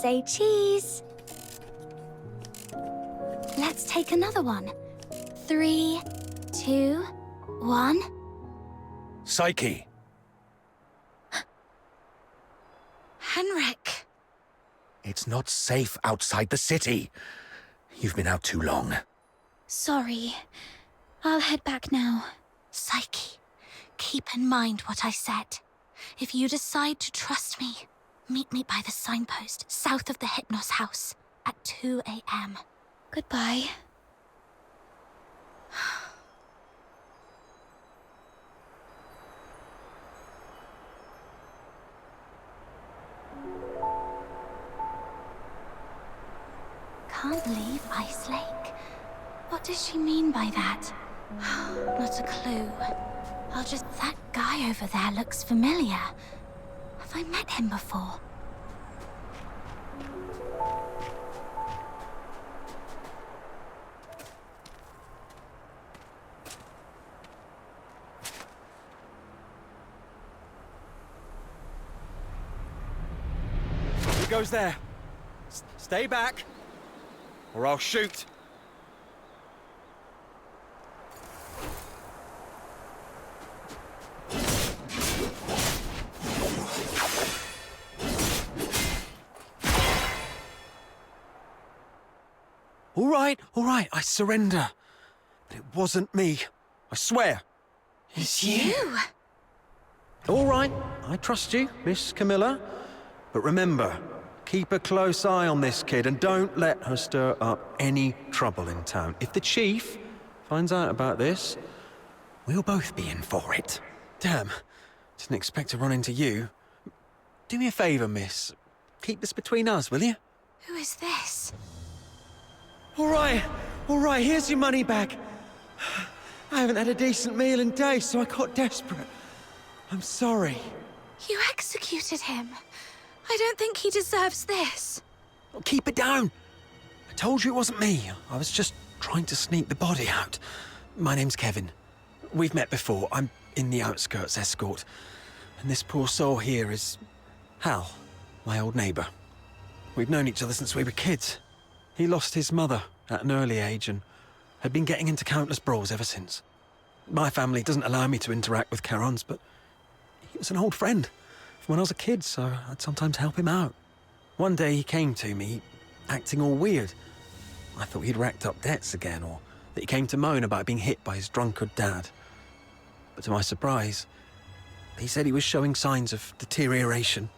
Say cheese. Let's take another one. 3, 2, 1. Psyche! Henrik! It's not safe outside the city. You've been out too long. Sorry. I'll head back now. Psyche, keep in mind what I said. If you decide to trust me, meet me by the signpost south of the Hypnos house at 2 a.m. Goodbye. Can't leave Ice Lake? What does she mean by that? Not a clue. That guy over there looks familiar. Have I met him before? Who goes there? Stay back, or I'll shoot. All right, I surrender. But it wasn't me. I swear. It's you? All right, I trust you, Miss Camilla. But remember, keep a close eye on this kid and don't let her stir up any trouble in town. If the chief finds out about this, we'll both be in for it. Damn, didn't expect to run into you. Do me a favor, miss. Keep this between us, will you? Who is this? All right, here's your money back. I haven't had a decent meal in days, so I got desperate. I'm sorry. You executed him. I don't think he deserves this. Well, keep it down. I told you it wasn't me. I was just trying to sneak the body out. My name's Kevin. We've met before. I'm in the outskirts escort. And this poor soul here is Hal, my old neighbor. We've known each other since we were kids. He lost his mother at an early age and had been getting into countless brawls ever since. My family doesn't allow me to interact with Charons, but he was an old friend from when I was a kid, so I'd sometimes help him out. One day he came to me, acting all weird. I thought he'd racked up debts again, or that he came to moan about being hit by his drunkard dad. But to my surprise, he said he was showing signs of deterioration.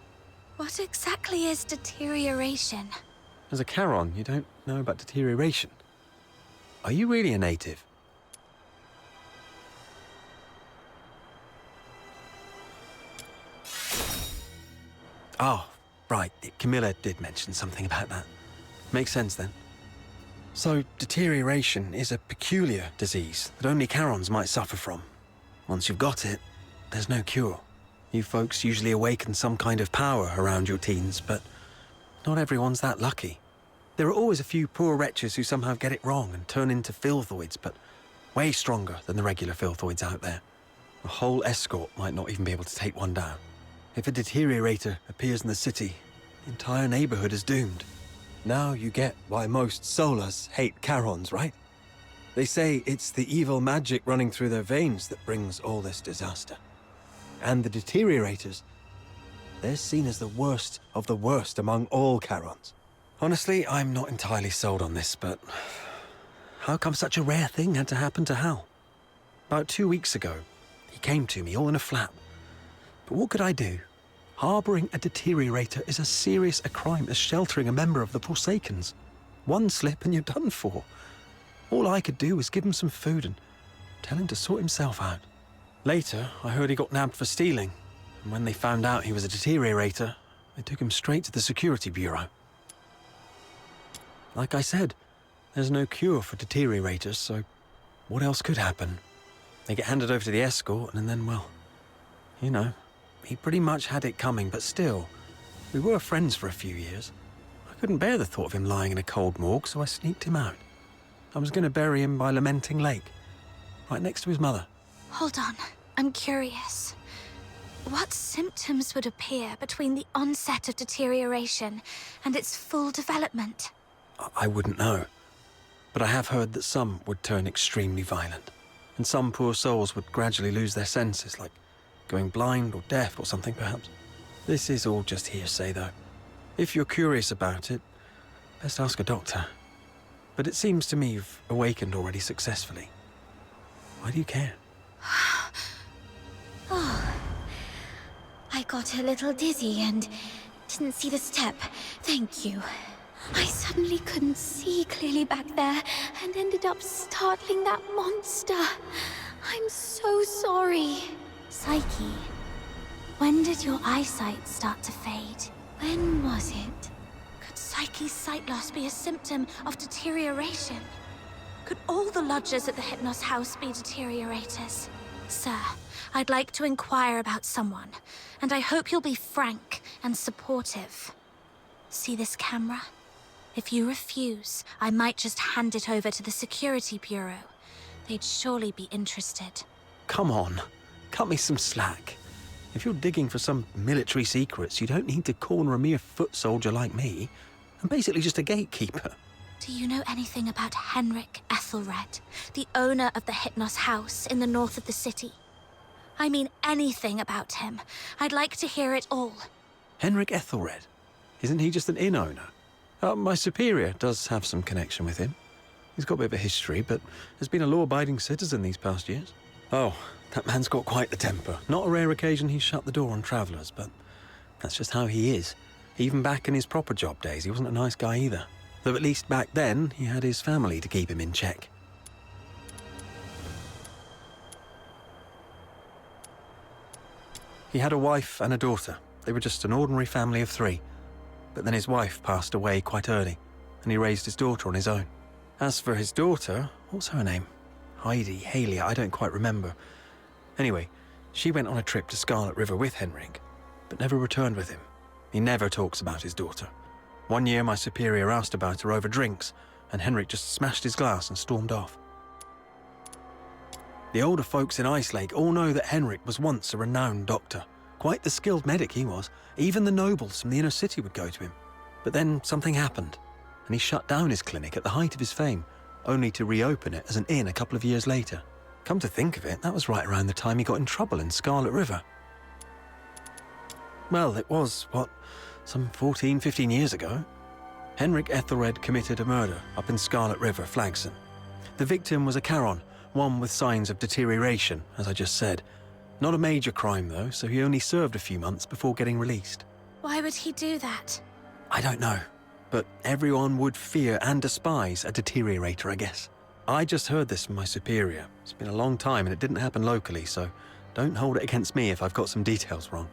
What exactly is deterioration? As a Charon, you don't know about deterioration. Are you really a native? Oh, right. Camilla did mention something about that. Makes sense then. So, deterioration is a peculiar disease that only Charons might suffer from. Once you've got it, there's no cure. You folks usually awaken some kind of power around your teens, but not everyone's that lucky. There are always a few poor wretches who somehow get it wrong and turn into filthoids, but way stronger than the regular filthoids out there. A whole escort might not even be able to take one down. If a deteriorator appears in the city, the entire neighborhood is doomed. Now you get why most Solas hate Charons, right? They say it's the evil magic running through their veins that brings all this disaster. And the deteriorators, they're seen as the worst of the worst among all Charons. Honestly, I'm not entirely sold on this, but how come such a rare thing had to happen to Hal? About 2 weeks ago, he came to me all in a flap. But what could I do? Harboring a deteriorator is as serious a crime as sheltering a member of the Forsakens. One slip and you're done for. All I could do was give him some food and tell him to sort himself out. Later, I heard he got nabbed for stealing, and when they found out he was a deteriorator, they took him straight to the security bureau. Like I said, there's no cure for deteriorators, so what else could happen? They get handed over to the escort, and then, well, you know, he pretty much had it coming, but still, we were friends for a few years. I couldn't bear the thought of him lying in a cold morgue, so I sneaked him out. I was going to bury him by Lamenting Lake, right next to his mother. Hold on, I'm curious. What symptoms would appear between the onset of deterioration and its full development? I wouldn't know, but I have heard that some would turn extremely violent, and some poor souls would gradually lose their senses, like going blind or deaf or something perhaps. This is all just hearsay, though. If you're curious about it, best ask a doctor. But it seems to me you've awakened already successfully. Why do you care? Oh, I got a little dizzy and didn't see the step. Thank you. I suddenly couldn't see clearly back there and ended up startling that monster. I'm so sorry. Psyche, when did your eyesight start to fade? When was it? Could Could Psyche's sight loss be a symptom of deterioration? Could all the lodgers at the Hypnos house be deteriorators? Sir, I'd like to inquire about someone, and I hope you'll be frank and supportive. See this camera? If you refuse, I might just hand it over to the Security Bureau. They'd surely be interested. Come on, cut me some slack. If you're digging for some military secrets, you don't need to corner a mere foot soldier like me. I'm basically just a gatekeeper. Do you know anything about Henrik Ethelred, the owner of the Hypnos house in the north of the city? I mean anything about him. I'd like to hear it all. Henrik Ethelred? Isn't he just an inn owner? My superior does have some connection with him. He's got a bit of a history, but has been a law-abiding citizen these past years. Oh, that man's got quite the temper. Not a rare occasion he's shut the door on travellers, but that's just how he is. Even back in his proper job days, he wasn't a nice guy either. Though at least back then, he had his family to keep him in check. He had a wife and a daughter. They were just an ordinary family of 3. But then his wife passed away quite early, and he raised his daughter on his own. As for his daughter, what's her name? Heidi, Halia, I don't quite remember. Anyway, she went on a trip to Scarlet River with Henrik, but never returned with him. He never talks about his daughter. One year my superior asked about her over drinks, and Henrik just smashed his glass and stormed off. The older folks in Ice Lake all know that Henrik was once a renowned doctor. Quite the skilled medic he was. Even the nobles from the inner city would go to him. But then something happened, and he shut down his clinic at the height of his fame, only to reopen it as an inn a couple of years later. Come to think of it, that was right around the time he got in trouble in Scarlet River. Well, it was, some 14, 15 years ago. Henrik Ethelred committed a murder up in Scarlet River, Flagson. The victim was a Charon, one with signs of deterioration, as I just said. Not a major crime, though, so he only served a few months before getting released. Why would he do that? I don't know, but everyone would fear and despise a deteriorator, I guess. I just heard this from my superior. It's been a long time and it didn't happen locally, so don't hold it against me if I've got some details wrong.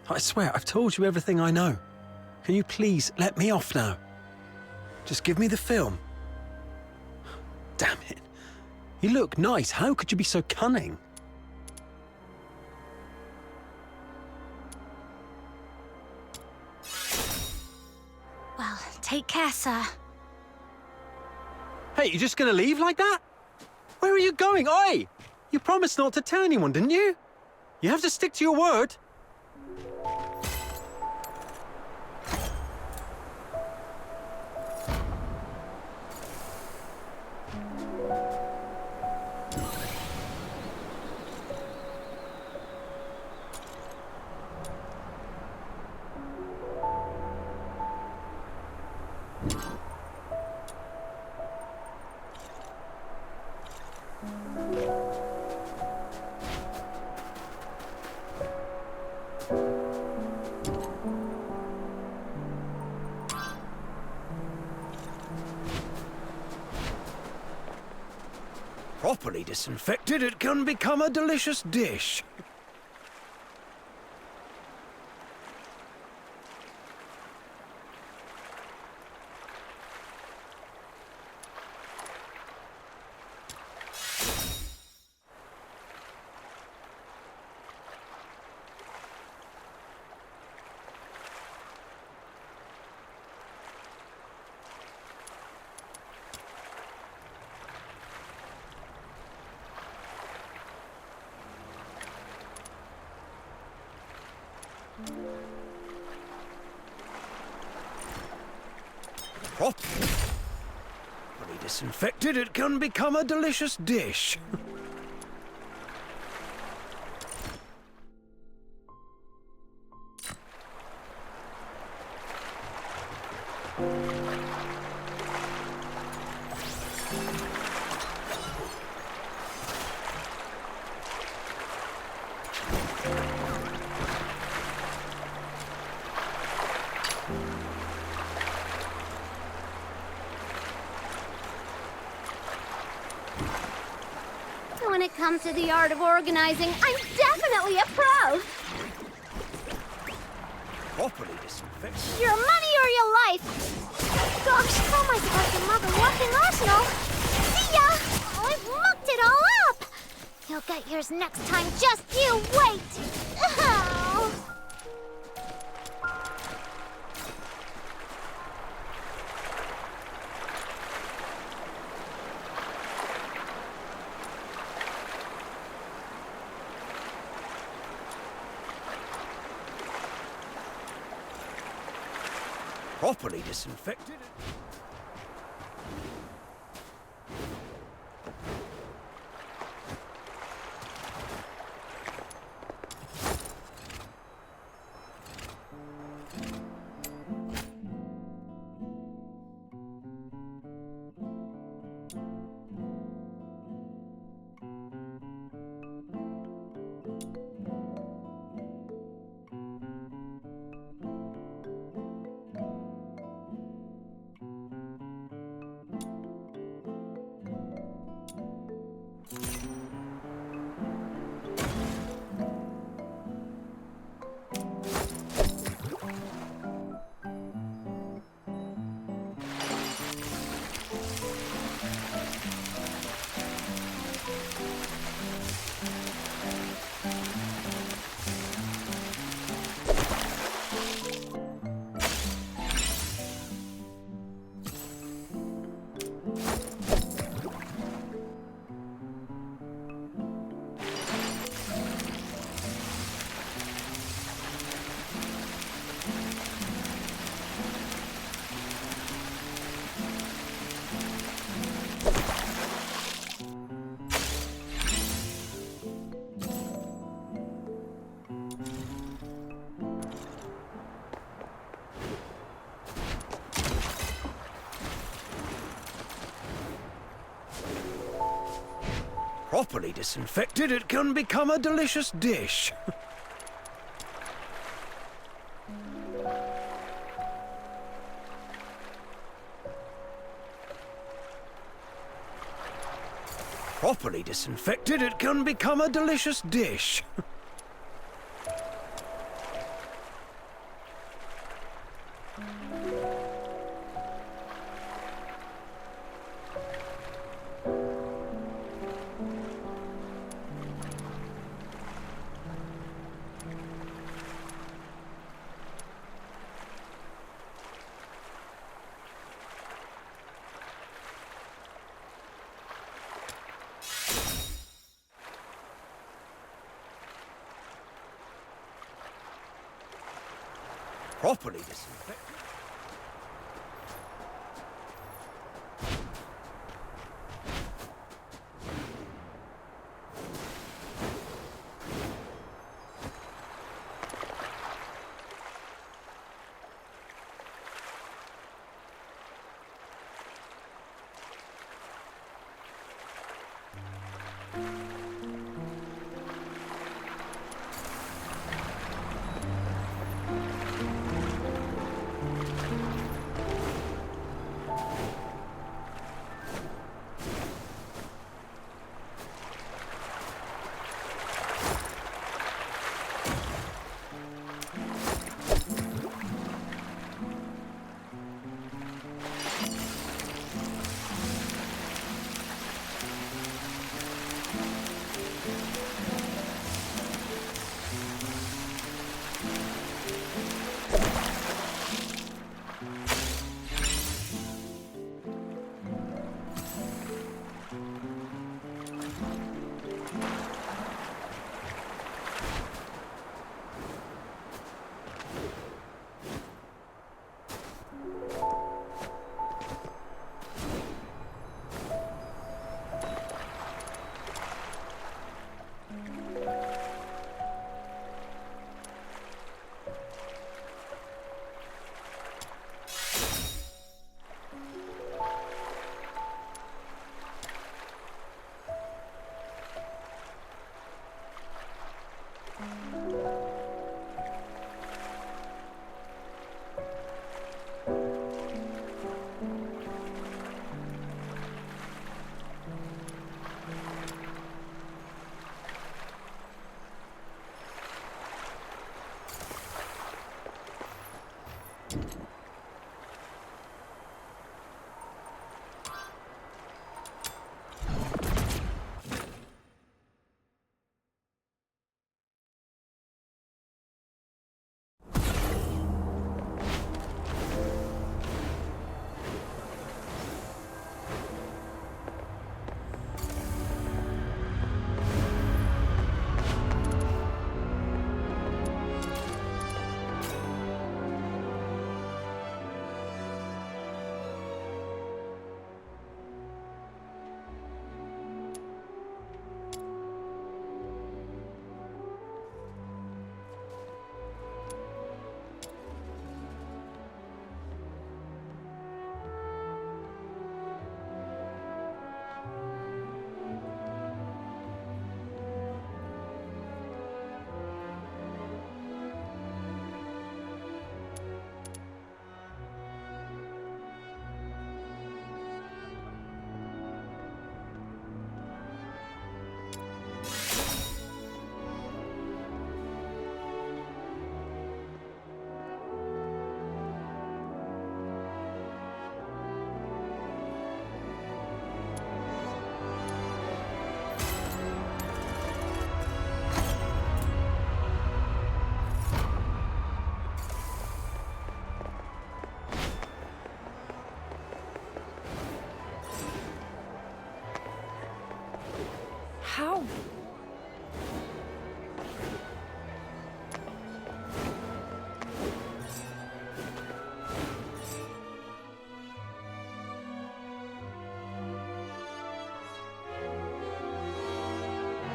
I swear, I've told you everything I know. Can you please let me off now? Just give me the film. Damn it. You look nice. How could you be so cunning? Well, take care, sir. Hey, you just gonna leave like that? Where are you going? Oi! You promised not to tell anyone, didn't you? You have to stick to your word. Properly disinfected, it can become a delicious dish. Properly disinfected, it can become a delicious dish. When it comes to the art of organizing, I'm definitely a pro! Properly disinfected. Your money or your life! Gosh, how am I supposed to mug a walking arsenal? See ya! Oh, I've mucked it all up! You'll get yours next time, just you wait! Oh. Properly disinfected. Properly disinfected, it can become a delicious dish. Properly disinfected, it can become a delicious dish. Properly disinfected.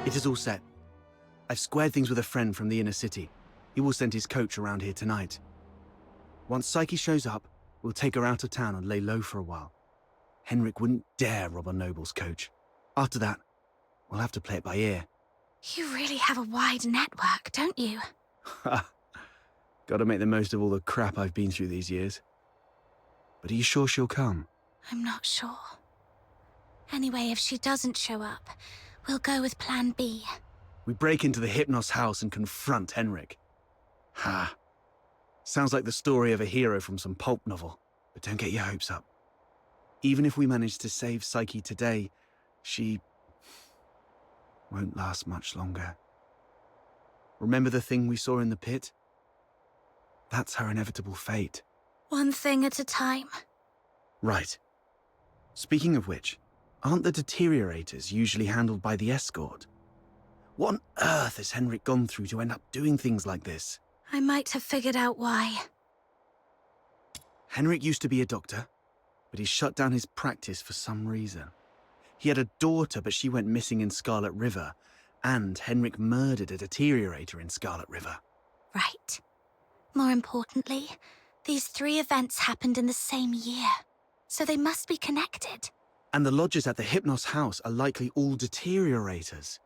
It is all set. I've squared things with a friend from the inner city. He will send his coach around here tonight. Once Psyche shows up, we'll take her out of town and lay low for a while. Henrik wouldn't dare rob a noble's coach. After that, we'll have to play it by ear. You really have a wide network, don't you? Gotta make the most of all the crap I've been through these years. But are you sure she'll come? I'm not sure. Anyway, if she doesn't show up, we'll go with Plan B. We break into the Hypnos house and confront Henrik. Ha. Sounds like the story of a hero from some pulp novel, but don't get your hopes up. Even if we manage to save Psyche today, she won't last much longer. Remember the thing we saw in the pit? That's her inevitable fate. One thing at a time. Right. Speaking of which, aren't the deteriorators usually handled by the escort? What on earth has Henrik gone through to end up doing things like this? I might have figured out why. Henrik used to be a doctor, but he shut down his practice for some reason. He had a daughter, but she went missing in Scarlet River, and Henrik murdered a deteriorator in Scarlet River. Right. More importantly, these 3 events happened in the same year, so they must be connected. And the lodgers at the Hypnos house are likely all deteriorators.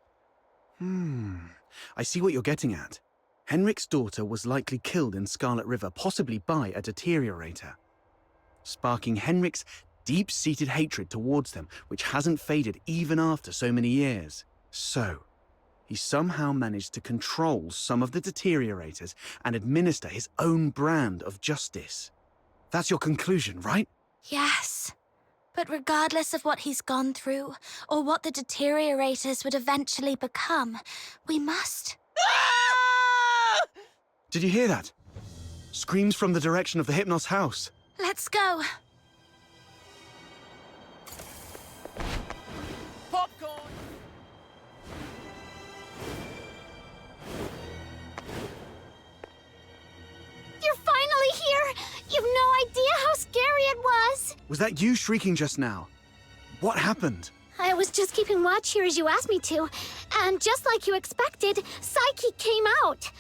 I see what you're getting at. Henrik's daughter was likely killed in Scarlet River, possibly by a deteriorator, sparking Henrik's deep-seated hatred towards them, which hasn't faded even after so many years. So, he somehow managed to control some of the deteriorators and administer his own brand of justice. That's your conclusion, right? Yes. But regardless of what he's gone through, or what the deteriorators would eventually become, we must... Did you hear that? Screams from the direction of the Hypnos house. Let's go. Popcorn! You're finally here! You've no idea how scary it was! Was that you shrieking just now? What happened? I was just keeping watch here as you asked me to, and just like you expected, Psyche came out.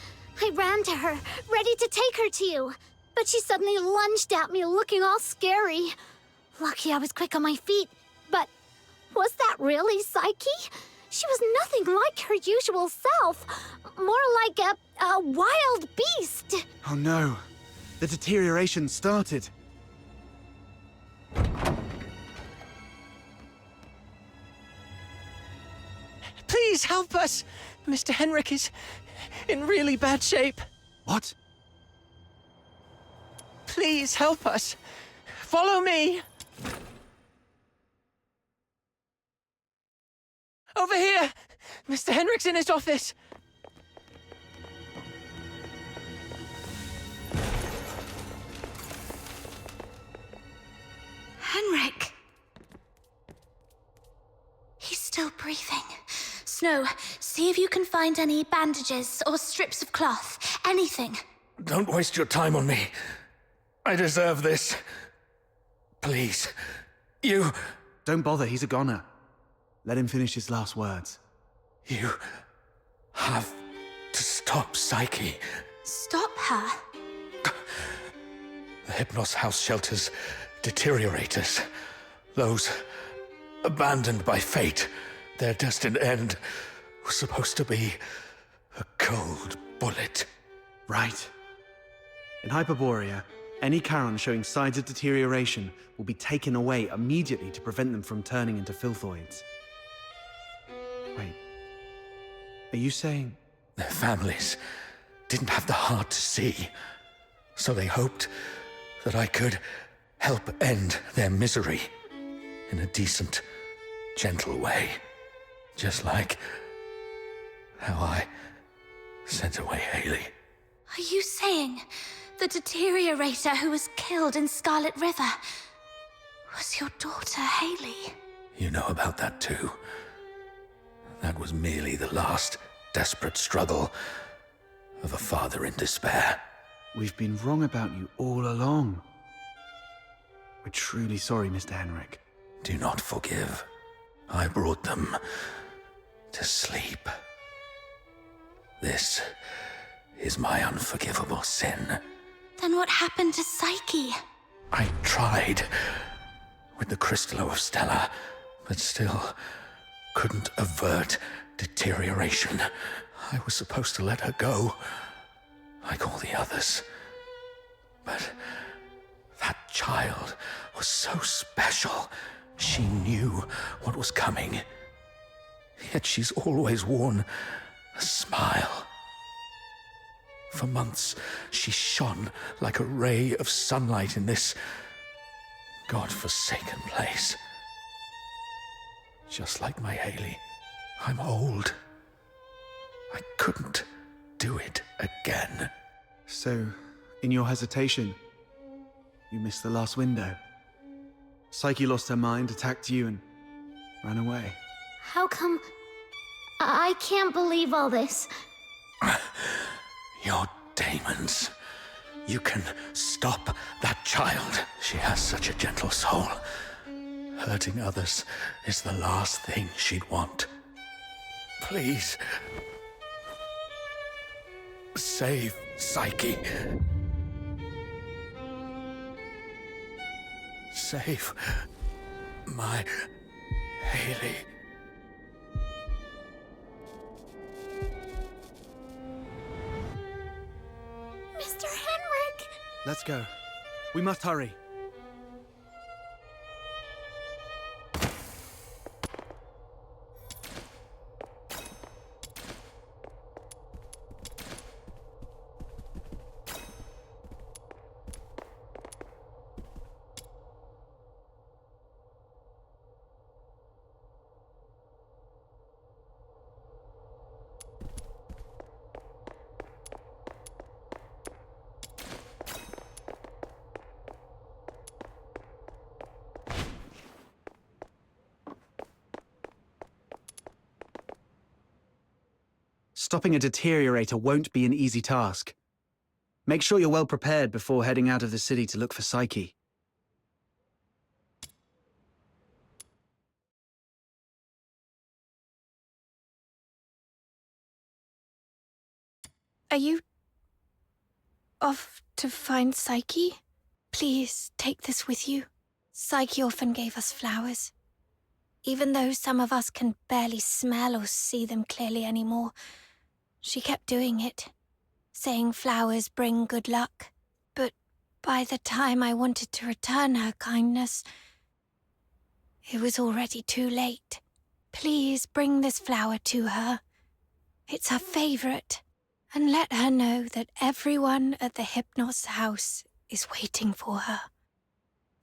I ran to her, ready to take her to you, but she suddenly lunged at me looking all scary. Lucky I was quick on my feet, but was that really Psyche? She was nothing like her usual self, more like a wild beast. Oh no, the deterioration started. Please help us! Mr. Henrik is in really bad shape. What? Please help us. Follow me. Over here! Mr. Henrik's in his office. Henrik. He's still breathing. Snow, see if you can find any bandages or strips of cloth. Anything. Don't waste your time on me. I deserve this. Please. You... Don't bother, he's a goner. Let him finish his last words. You... have to stop Psyche. Stop her? The Hypnos house shelters deteriorators. Those abandoned by fate. Their destined end was supposed to be a cold bullet. Right. In Hyperborea, any Charon showing signs of deterioration will be taken away immediately to prevent them from turning into filthoids. Wait. Are you saying... Their families didn't have the heart to see, so they hoped that I could help end their misery in a decent, gentle way. Just like how I sent away Haley. Are you saying the deteriorator who was killed in Scarlet River was your daughter, Haley? You know about that too. That was merely the last desperate struggle of a father in despair. We've been wrong about you all along. We're truly sorry, Mr. Henrik. Do not forgive. I brought them to sleep. This is my unforgivable sin. Then what happened to Psyche? I tried with the Crystallo of Stella, but still couldn't avert deterioration. I was supposed to let her go, like all the others. But that child was so special. She knew what was coming. Yet she's always worn a smile. For months, she shone like a ray of sunlight in this God-forsaken place. Just like my Hailey, I'm old. I couldn't do it again. So, in your hesitation, you missed the last window. Psyche lost her mind, attacked you, and ran away. How come... I can't believe all this. Your demons. You can stop that child. She has such a gentle soul. Hurting others is the last thing she'd want. Please. Save Psyche. Save my Hailey. Mr. Henrik! Let's go. We must hurry. Stopping a deteriorator won't be an easy task. Make sure you're well prepared before heading out of the city to look for Psyche. Are you off to find Psyche? Please take this with you. Psyche often gave us flowers. Even though some of us can barely smell or see them clearly anymore, she kept doing it, saying flowers bring good luck. But by the time I wanted to return her kindness, it was already too late. Please bring this flower to her. It's her favorite. And let her know that everyone at the Hypnos house is waiting for her.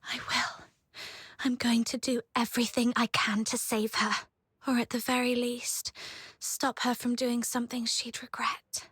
I will. I'm going to do everything I can to save her. Or at the very least, stop her from doing something she'd regret.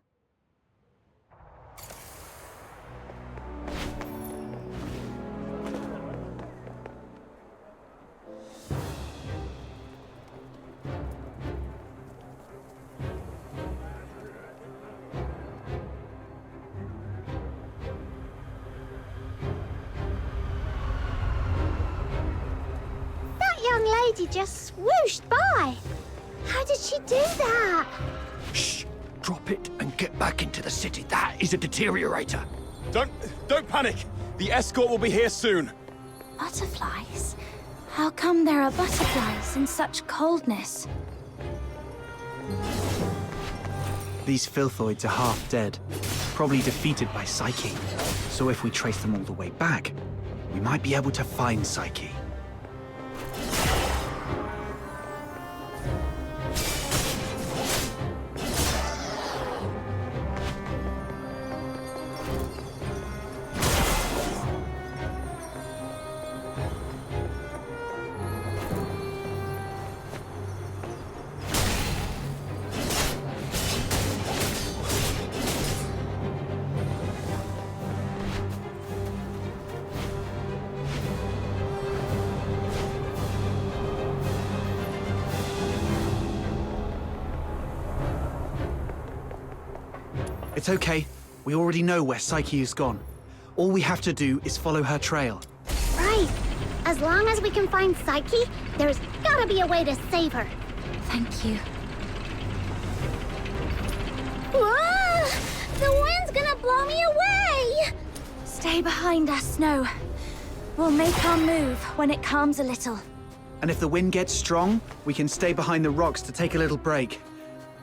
Lady just swooshed by. How did she do that? Shh! Drop it and get back into the city. That is a deteriorator. Don't panic. The escort will be here soon. Butterflies? How come there are butterflies in such coldness? These filthoids are half dead, probably defeated by Psyche. So if we trace them all the way back, we might be able to find Psyche. It's okay. We already know where Psyche has gone. All we have to do is follow her trail. Right. As long as we can find Psyche, there's gotta be a way to save her. Thank you. Whoa! The wind's gonna blow me away! Stay behind us, Snow. We'll make our move when it calms a little. And if the wind gets strong, we can stay behind the rocks to take a little break.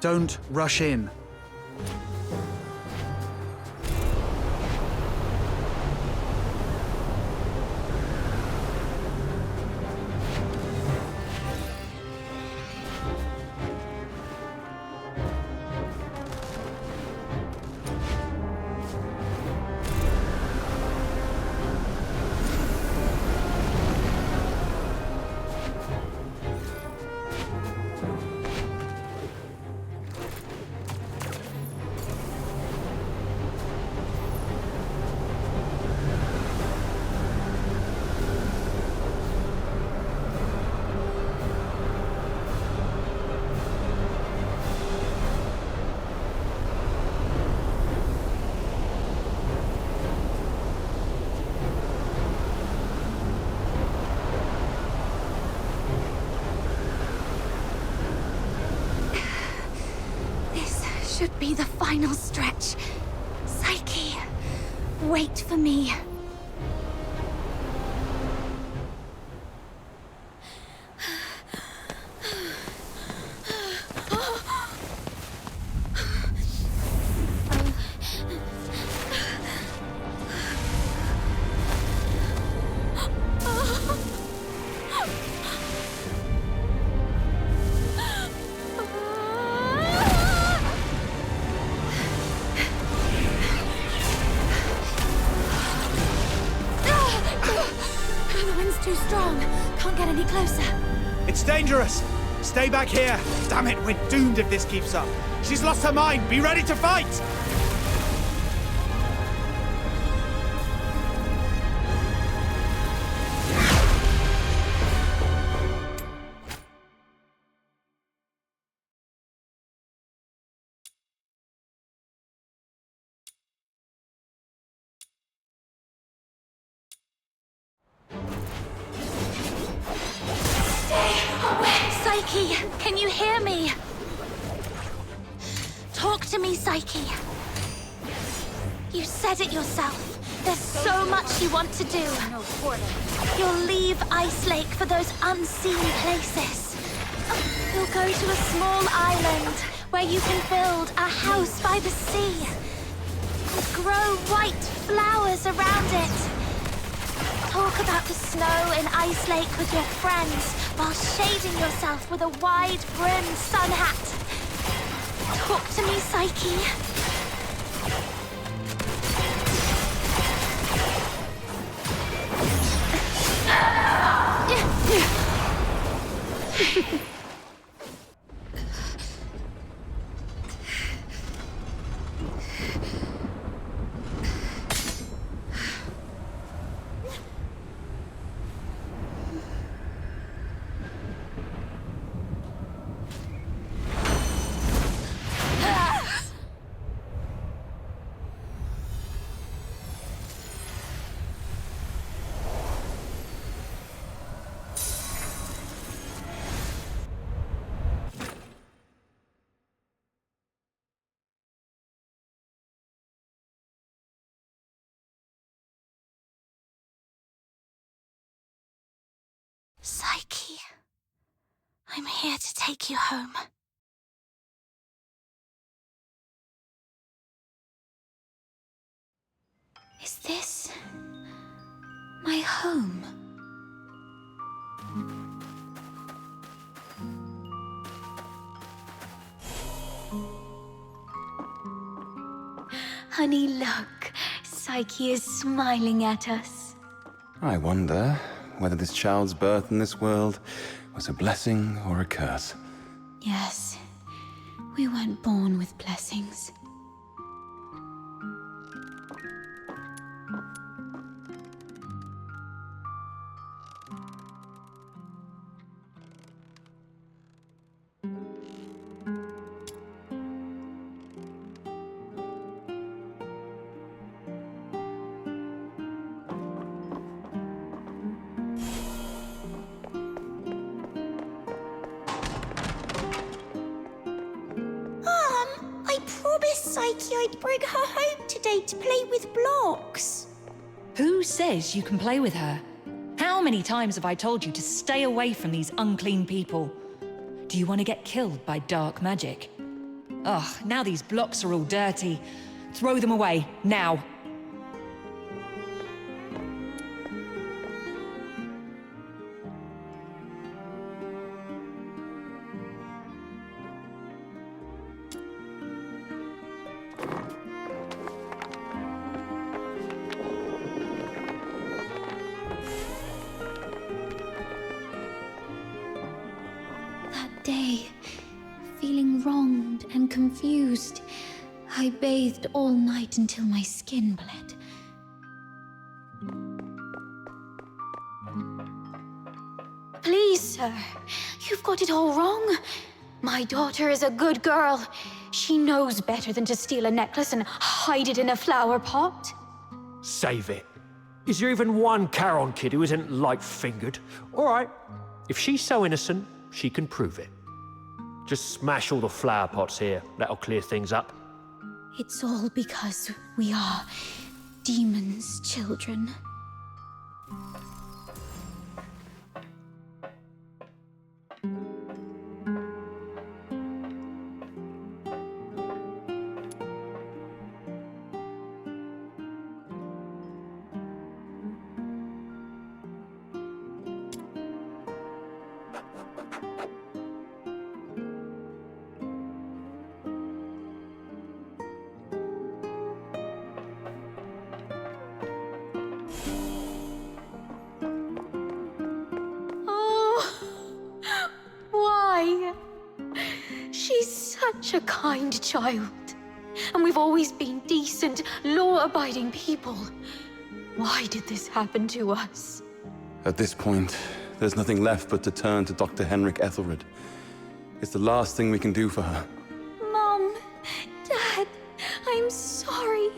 Don't rush in. Should be the final stretch. Psyche, wait for me. Too strong. Can't get any closer. It's dangerous! Stay back here! Damn it, we're doomed if this keeps up. She's lost her mind! Be ready to fight! Psyche, can you hear me? Talk to me, Psyche. You said it yourself. There's so much you want to do. You'll leave Ice Lake for those unseen places. You'll go to a small island where you can build a house by the sea and grow white flowers around it. Talk about the snow in Ice Lake with your friends while shading yourself with a wide-brimmed sun hat. Talk to me, Psyche. Psyche, I'm here to take you home. Is this my home? Honey, look. Psyche is smiling at us. I wonder whether this child's birth in this world was a blessing or a curse. Yes, we weren't born with blessings. Psyche I'd bring her home today to play with blocks. Who says you can play with her? How many times have I told you to stay away from these unclean people? Do you want to get killed by dark magic? Ugh, now these blocks are all dirty. Throw them away, now. Day, feeling wronged and confused, I bathed all night until my skin bled. Please, sir, you've got it all wrong. My daughter is a good girl. She knows better than to steal a necklace and hide it in a flower pot. Save it. Is there even one Charon kid who isn't light-fingered? All right, if she's so innocent, she can prove it. Just smash all the flower pots here. That'll clear things up. It's all because we are demons' children. Such a kind child. And we've always been decent, law-abiding people. Why did this happen to us? At this point, there's nothing left but to turn to Dr. Henrik Ethelred. It's the last thing we can do for her. Mom, Dad, I'm sorry.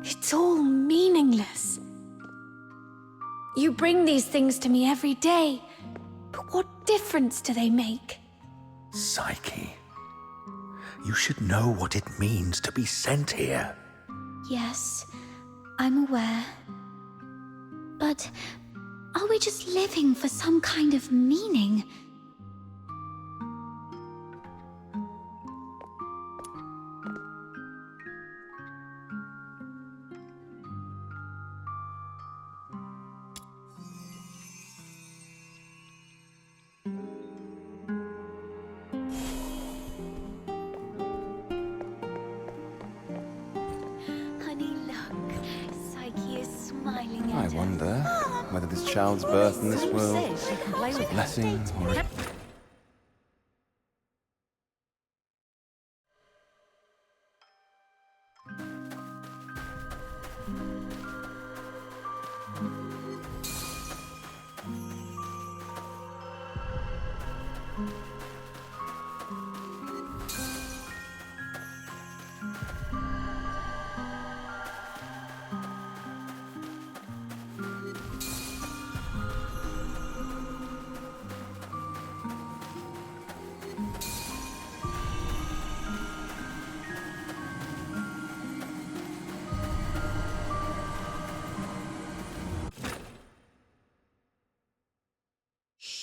It's all meaningless. You bring these things to me every day, but what difference do they make? Psyche, you should know what it means to be sent here. Yes, I'm aware. But are we just living for some kind of meaning? I wonder whether this child's birth in this world was a blessing or a...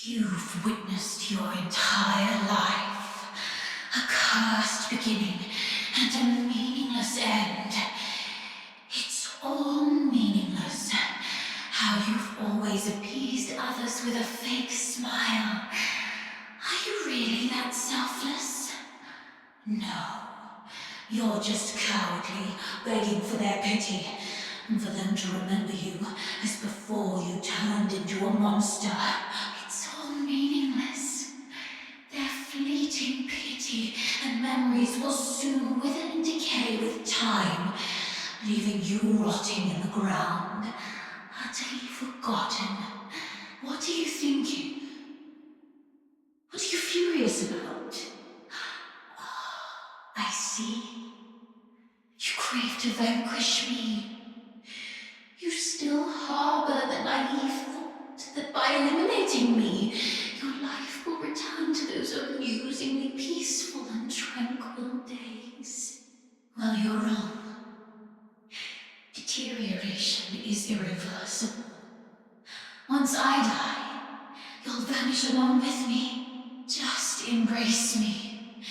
You've witnessed your entire life. A cursed beginning and a meaningless end. It's all meaningless. How you've always appeased others with a fake smile. Are you really that selfless? No. You're just cowardly, begging for their pity, and for them to remember you as before you turned into a monster. It's all meaningless. Their fleeting pity and memories will soon wither and decay with time, leaving you rotting in the ground, utterly forgotten. What are you thinking? What are you furious about? I see. You crave naive thought that by eliminating me, your life will return to those amusingly peaceful and tranquil days. Well, you're wrong. Deterioration is irreversible. Once I die, you'll vanish along with me. Just embrace me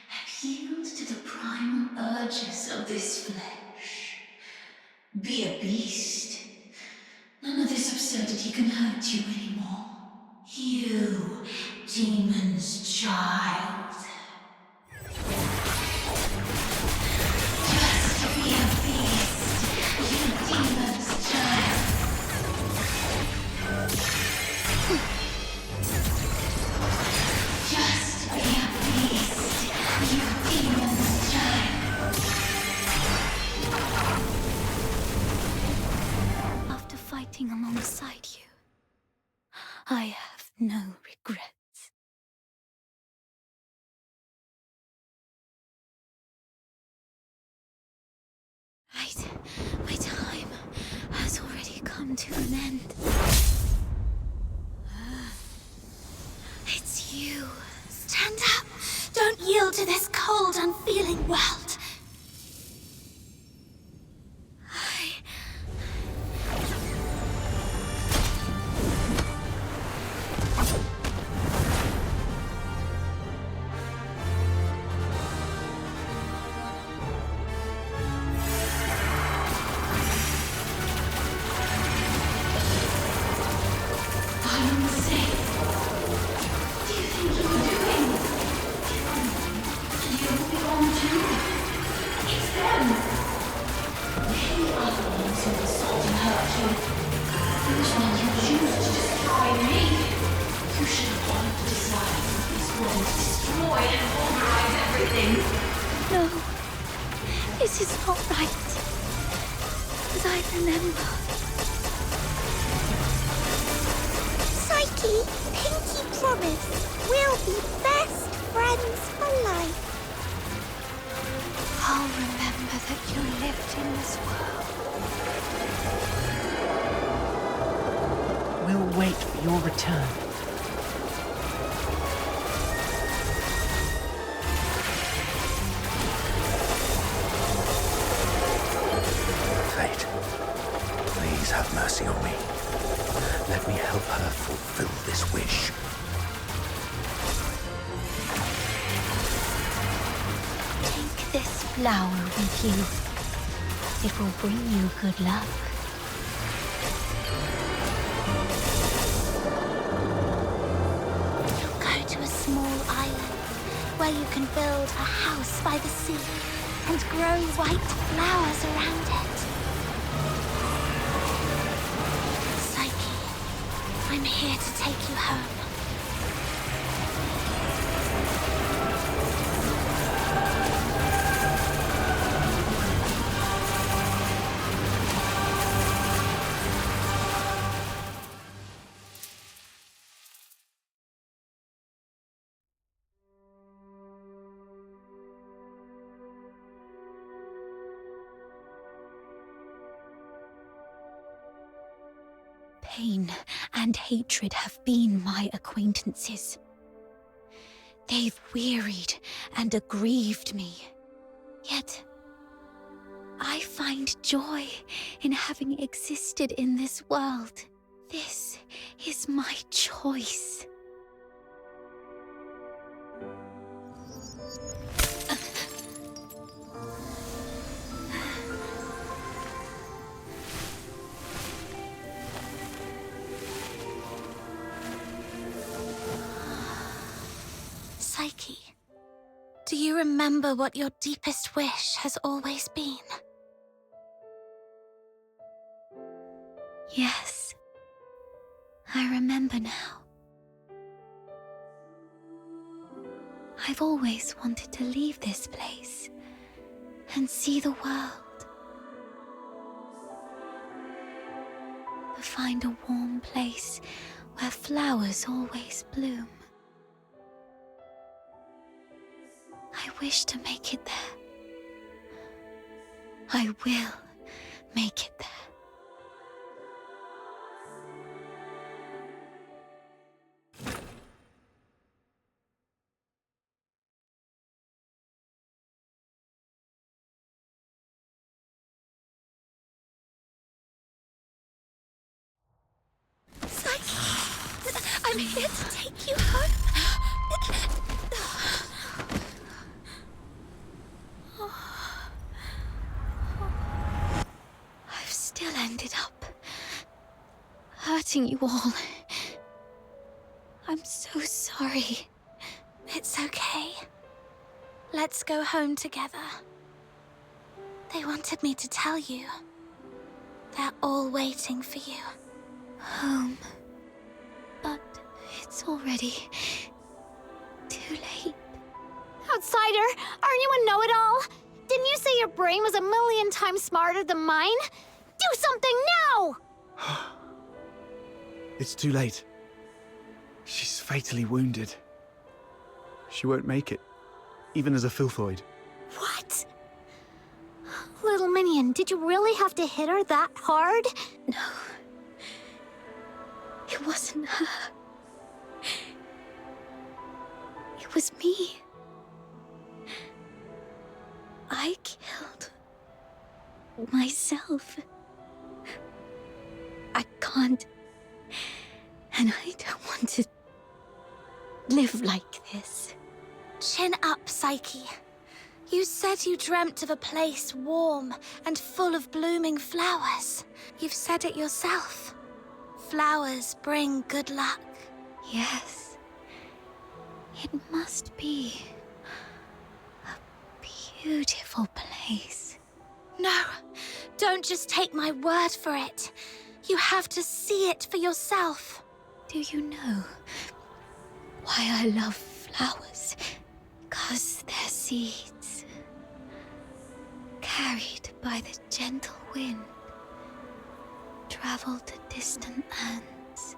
and yield to the primal urges of this flesh. Be a beast. None of this absurdity can hurt you anymore. You, demon's child. Just be a beast, you demon's child. Just be a beast, you demon's child. After fighting alongside you, I have no regrets. My time has already come to an end. It's you. Stand up! Don't yield to this cold, unfeeling world. No, this is not right. As I remember. Psyche, pinky promise. We'll be best friends for life. I'll remember that you lived in this world. We'll wait for your return. Fate, please have mercy on me. Let me help her fulfill this wish. Take this flower with you. It will bring you good luck. Go to a small island where you can build a house by the sea and grow white flowers around it. Psyche, I'm here to take you home. Pain and hatred have been my acquaintances. They've wearied and aggrieved me. Yet, I find joy in having existed in this world. This is my choice. Psyche, do you remember what your deepest wish has always been? Yes, I remember now. I've always wanted to leave this place and see the world. To find a warm place where flowers always bloom. I wish to make it there. I will make it there. I'm here to take you home. I've still ended up hurting you all. I'm so sorry. It's okay. Let's go home together. They wanted me to tell you. They're all waiting for you. Home. But it's already too late. Outsider, aren't you a know-it-all? Didn't you say your brain was 1,000,000 times smarter than mine? Do something now! It's too late. She's fatally wounded. She won't make it, even as a filthoid. What? Little minion, did you really have to hit her that hard? No. It wasn't her. It was me. I killed myself. I can't. And I don't want to live like this. Chin up, Psyche. You said you dreamt of a place warm and full of blooming flowers. You've said it yourself. Flowers bring good luck. Yes. It must be a beautiful place. No, don't just take my word for it. You have to see it for yourself. Do you know why I love flowers? 'Cause they're seeds, carried by the gentle wind, travel to distant lands,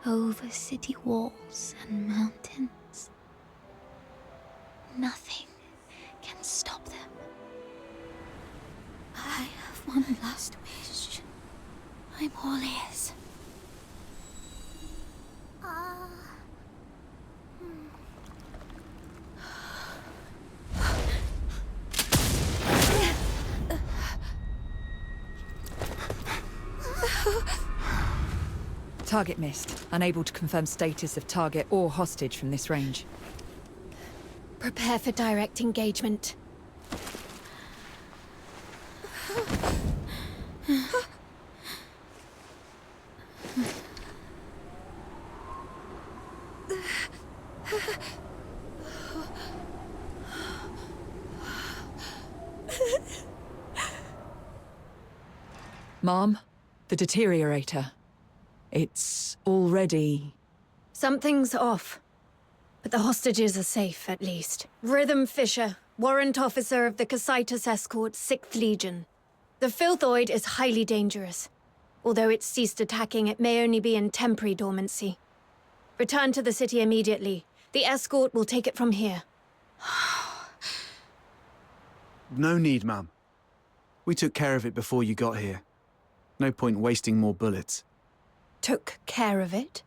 over city walls and mountains. Nothing can stop them. I have one last wish. I'm all ears. Target missed. Unable to confirm status of target or hostage from this range. Prepare for direct engagement. Mom, the deteriorator. It's already... Something's off. But the hostages are safe, at least. Rhythm Fisher, warrant officer of the Cocytus Escort, 6th Legion. The Filthoid is highly dangerous. Although it's ceased attacking, it may only be in temporary dormancy. Return to the city immediately. The escort will take it from here. No need, ma'am. We took care of it before you got here. No point wasting more bullets. Took care of it?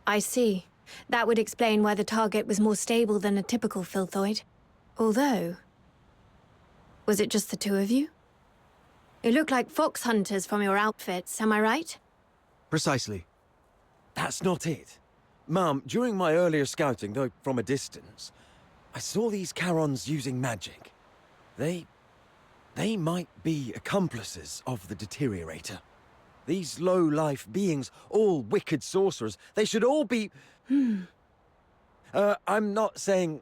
I see. That would explain why the target was more stable than a typical Filthoid. Although... was it just the two of you? You look like fox hunters from your outfits, am I right? Precisely. That's not it. Ma'am, during my earlier scouting, though from a distance, I saw these Charons using magic. They might be accomplices of the deteriorator. These low-life beings, all wicked sorcerers, they should all be... I'm not saying...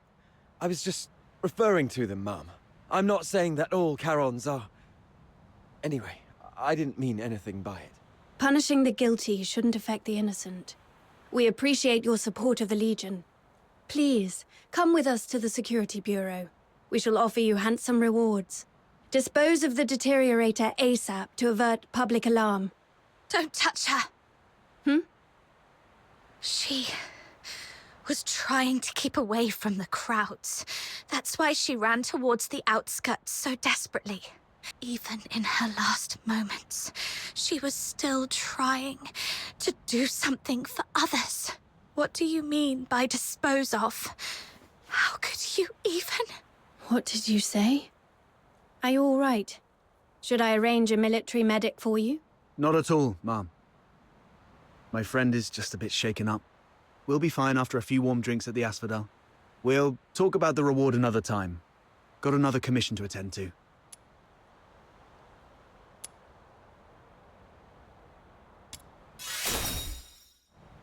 I was just referring to them, Ma'am. I'm not saying that all Charons are... Anyway, I didn't mean anything by it. Punishing the guilty shouldn't affect the innocent. We appreciate your support of the Legion. Please, come with us to the Security Bureau. We shall offer you handsome rewards. Dispose of the deteriorator ASAP to avert public alarm. Don't touch her. She was trying to keep away from the crowds. That's why she ran towards the outskirts so desperately. Even in her last moments, she was still trying to do something for others. What do you mean by dispose of? How could you even? What did you say? Are you all right? Should I arrange a military medic for you? Not at all, ma'am. My friend is just a bit shaken up. We'll be fine after a few warm drinks at the Asphodel. We'll talk about the reward another time. Got another commission to attend to.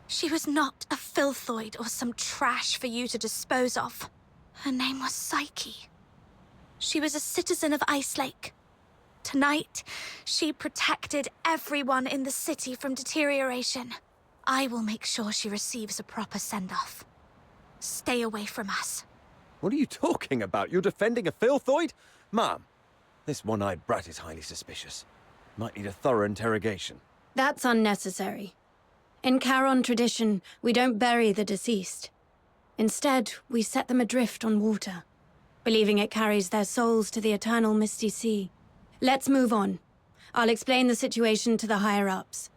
She was not a filthoid or some trash for you to dispose of. Her name was Psyche. She was a citizen of Ice Lake. Tonight, she protected everyone in the city from deterioration. I will make sure she receives a proper send-off. Stay away from us. What are you talking about? You're defending a filthoid? Mom, this one-eyed brat is highly suspicious. Might need a thorough interrogation. That's unnecessary. In Charon tradition, we don't bury the deceased. Instead, we set them adrift on water, believing it carries their souls to the eternal misty sea. Let's move on. I'll explain the situation to the higher-ups.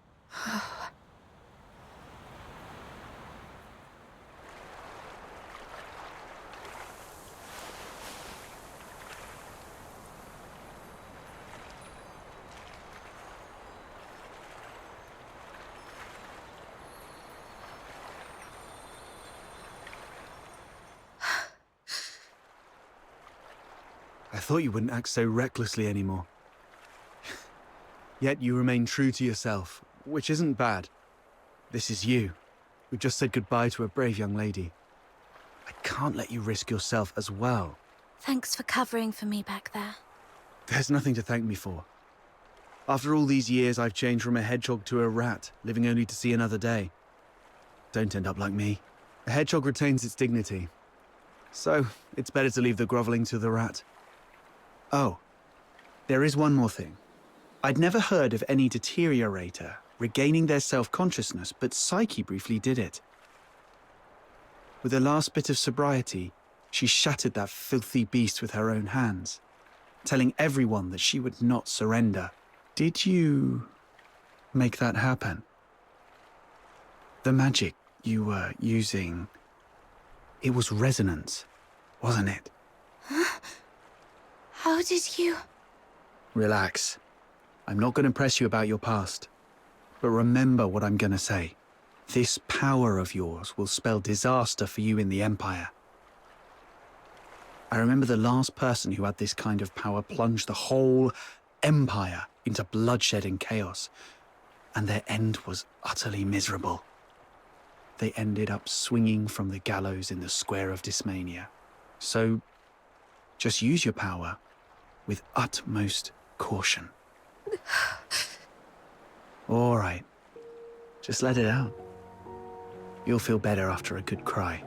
I thought you wouldn't act so recklessly anymore. Yet you remain true to yourself, which isn't bad. This is you. We've just said goodbye to a brave young lady. I can't let you risk yourself as well. Thanks for covering for me back there. There's nothing to thank me for. After all these years, I've changed from a hedgehog to a rat, living only to see another day. Don't end up like me. A hedgehog retains its dignity. So, it's better to leave the groveling to the rat. Oh, there is one more thing. I'd never heard of any deteriorator regaining their self-consciousness, but Psyche briefly did it. With the last bit of sobriety, she shattered that filthy beast with her own hands, telling everyone that she would not surrender. Did you make that happen? The magic you were using, it was resonance, wasn't it? Huh? How did you... Relax. I'm not going to press you about your past. But remember what I'm going to say. This power of yours will spell disaster for you in the Empire. I remember the last person who had this kind of power plunged the whole Empire into bloodshed and chaos. And their end was utterly miserable. They ended up swinging from the gallows in the Square of Dysmania. So, just use your power with utmost caution. All right. Just let it out. You'll feel better after a good cry.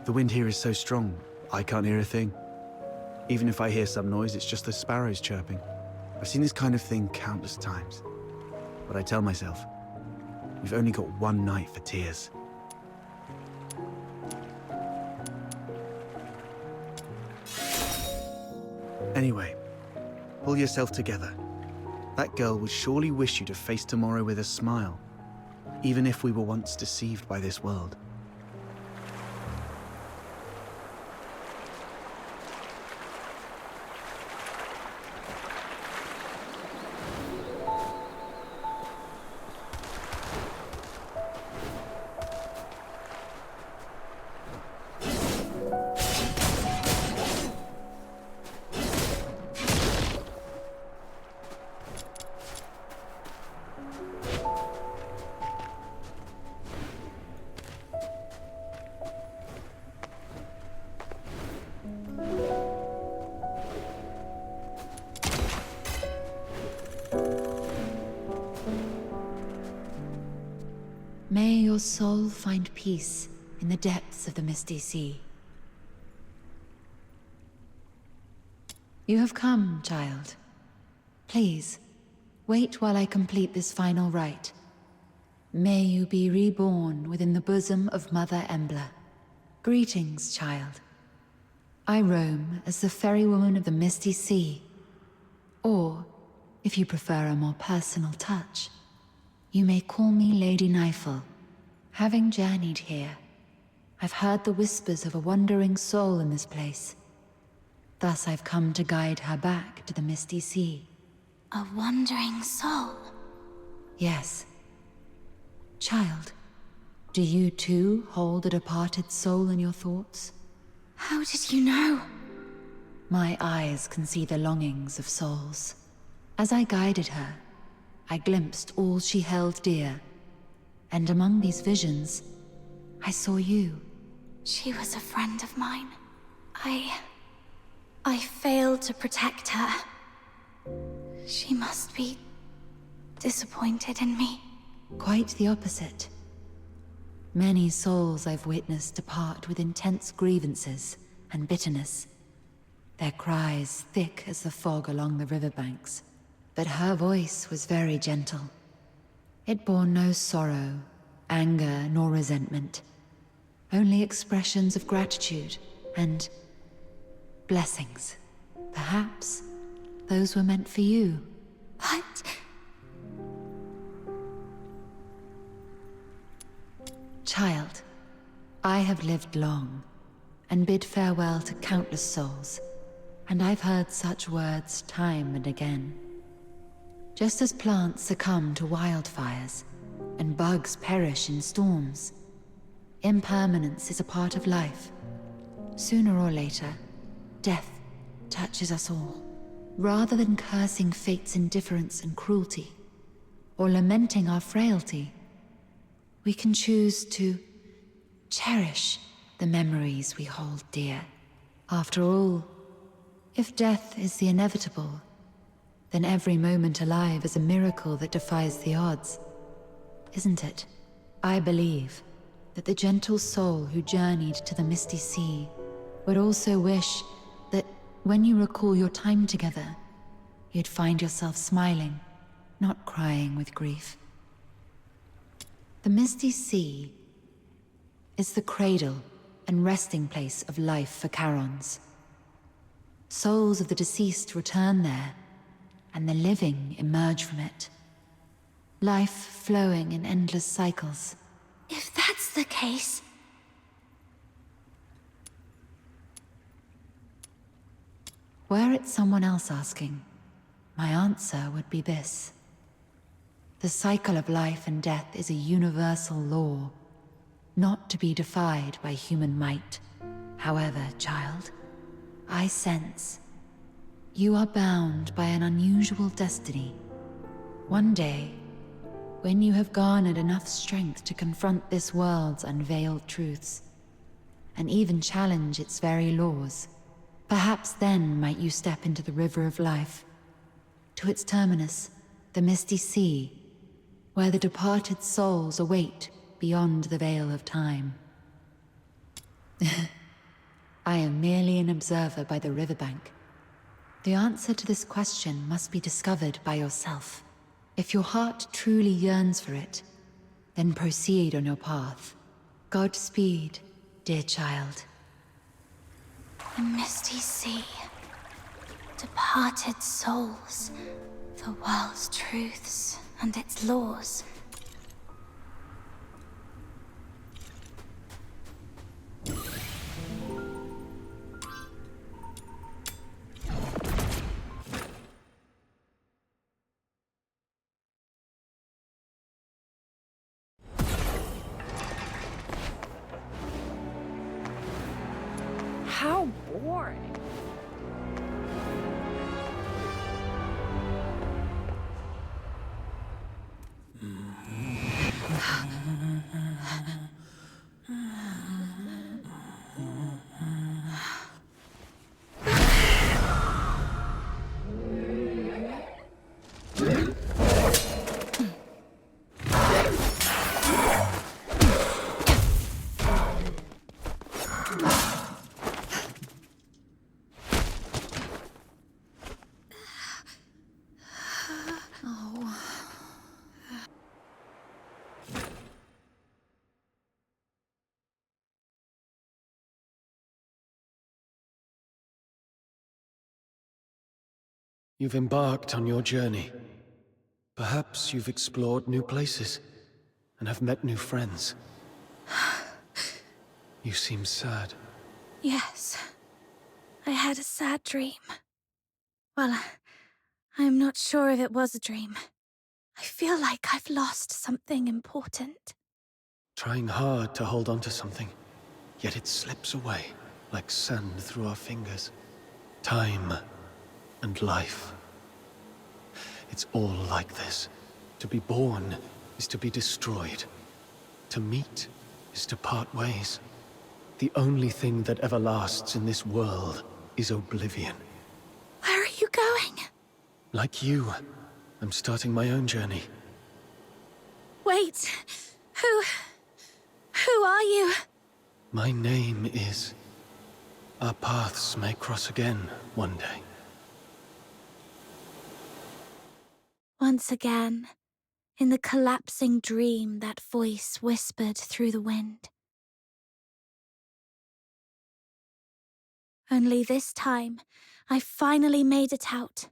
The wind here is so strong, I can't hear a thing. Even if I hear some noise, it's just the sparrows chirping. I've seen this kind of thing countless times. But I tell myself, we've only got one night for tears. Anyway, pull yourself together. That girl would surely wish you to face tomorrow with a smile, even if we were once deceived by this world. May your soul find peace in the depths of the misty sea. You have come, child. Please, wait while I complete this final rite. May you be reborn within the bosom of Mother Embla. Greetings, child. I roam as the ferrywoman of the misty sea. Or, if you prefer a more personal touch, you may call me Lady Nifel. Having journeyed here, I've heard the whispers of a wandering soul in this place. Thus I've come to guide her back to the misty sea. A wandering soul? Yes. Child, do you too hold a departed soul in your thoughts? How did you know? My eyes can see the longings of souls. As I guided her, I glimpsed all she held dear. And among these visions, I saw you. She was a friend of mine. I failed to protect her. She must be disappointed in me. Quite the opposite. Many souls I've witnessed depart with intense grievances and bitterness, their cries thick as the fog along the riverbanks. But her voice was very gentle. It bore no sorrow, anger, nor resentment. Only expressions of gratitude and blessings. Perhaps those were meant for you. What? Child, I have lived long and bid farewell to countless souls, and I've heard such words time and again. Just as plants succumb to wildfires and bugs perish in storms, impermanence is a part of life. Sooner or later, death touches us all. Rather than cursing fate's indifference and cruelty, or lamenting our frailty, we can choose to cherish the memories we hold dear. After all, if death is the inevitable, then every moment alive is a miracle that defies the odds, isn't it? I believe that the gentle soul who journeyed to the misty sea would also wish that when you recall your time together, you'd find yourself smiling, not crying with grief. The misty sea is the cradle and resting place of life for Charons. Souls of the deceased return there, and the living emerge from it. Life flowing in endless cycles. If that's the case... Were it someone else asking, my answer would be this. The cycle of life and death is a universal law, not to be defied by human might. However, child, I sense you are bound by an unusual destiny. One day, when you have garnered enough strength to confront this world's unveiled truths, and even challenge its very laws, perhaps then might you step into the river of life, to its terminus, the misty sea, where the departed souls await beyond the veil of time. I am merely an observer by the riverbank. The answer to this question must be discovered by yourself. If your heart truly yearns for it, then proceed on your path. Godspeed, dear child. The misty sea. Departed souls. The world's truths and its laws. How boring. You've embarked on your journey. Perhaps you've explored new places and have met new friends. You seem sad. Yes. I had a sad dream. Well, I'm not sure if it was a dream. I feel like I've lost something important. Trying hard to hold on to something, yet it slips away like sand through our fingers. Time and life. It's all like this. To be born is to be destroyed. To meet is to part ways. The only thing that ever lasts in this world is oblivion. Where are you going? Like you, I'm starting my own journey. Wait, who are you? My name is... Our paths may cross again one day. Once again, in the collapsing dream, that voice whispered through the wind. Only this time, I finally made it out.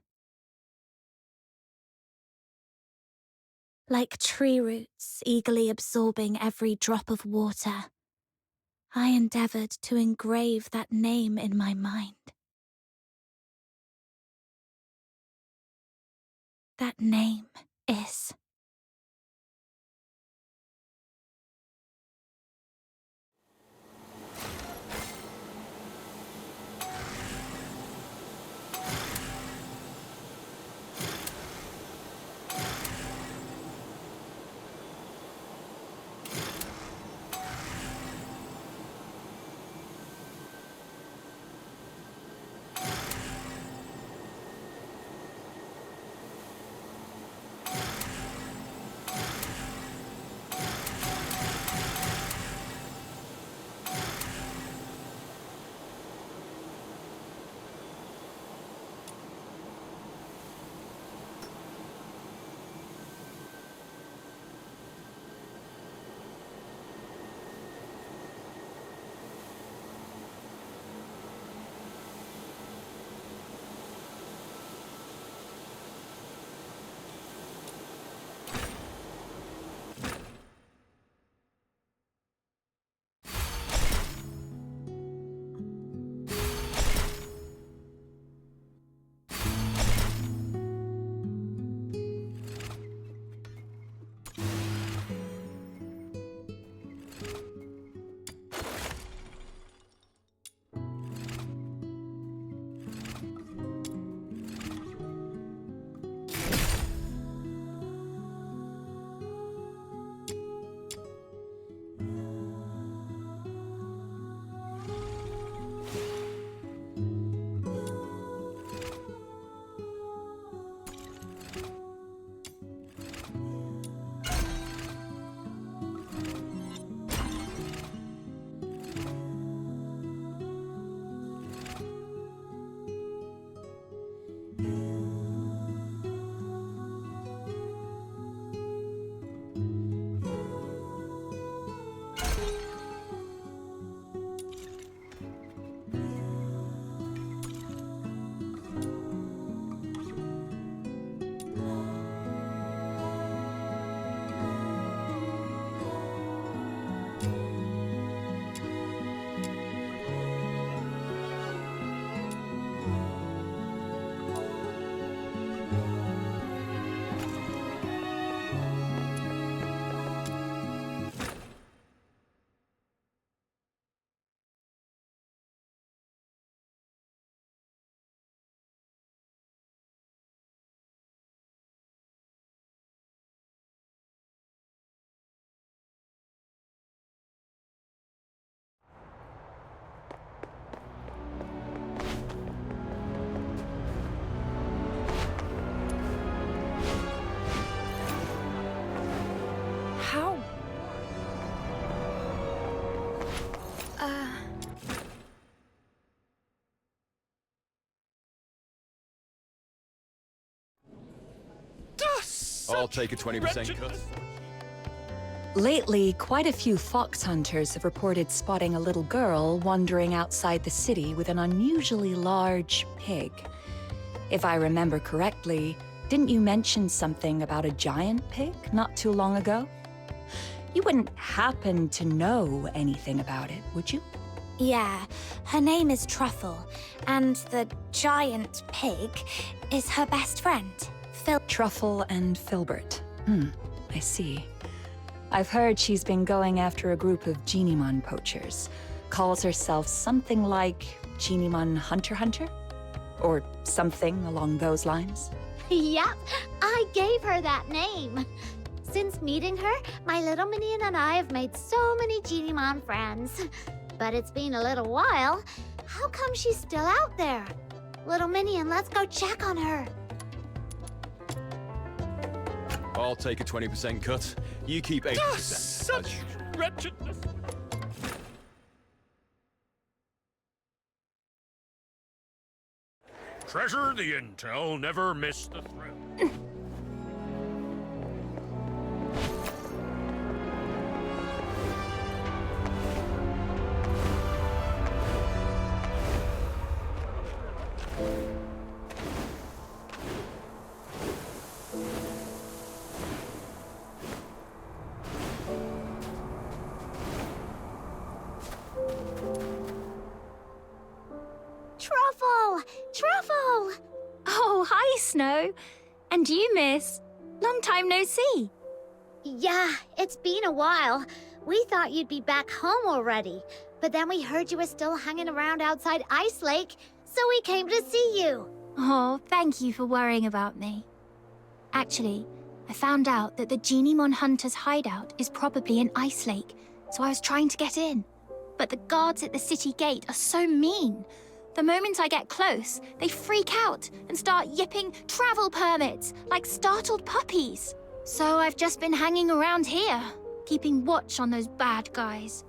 Like tree roots eagerly absorbing every drop of water, I endeavored to engrave that name in my mind. That name is... I'll take a 20% cut. Lately, quite a few fox hunters have reported spotting a little girl wandering outside the city with an unusually large pig. If I remember correctly, didn't you mention something about a giant pig not too long ago? You wouldn't happen to know anything about it, would you? Yeah, her name is Truffle, and the giant pig is her best friend, Phil. Truffle and Filbert. I see. I've heard she's been going after a group of Genimon poachers. Calls herself something like Genimon Hunter? Or something along those lines? Yep, I gave her that name. Since meeting her, my little minion and I have made so many Genimon friends. But it's been a little while. How come she's still out there? Little minion, let's go check on her. I'll take a 20% cut. You keep 80%. Such wretchedness. Treasure the intel, never miss the thrill. Truffle! Truffle! Oh, hi, Snow. And you, miss. Long time no see. Yeah, it's been a while. We thought you'd be back home already, but then we heard you were still hanging around outside Ice Lake, so we came to see you. Oh, thank you for worrying about me. Actually, I found out that the Genimon Hunter's hideout is probably in Ice Lake, so I was trying to get in. But the guards at the city gate are so mean. The moment I get close, they freak out and start yipping travel permits like startled puppies. So I've just been hanging around here, keeping watch on those bad guys.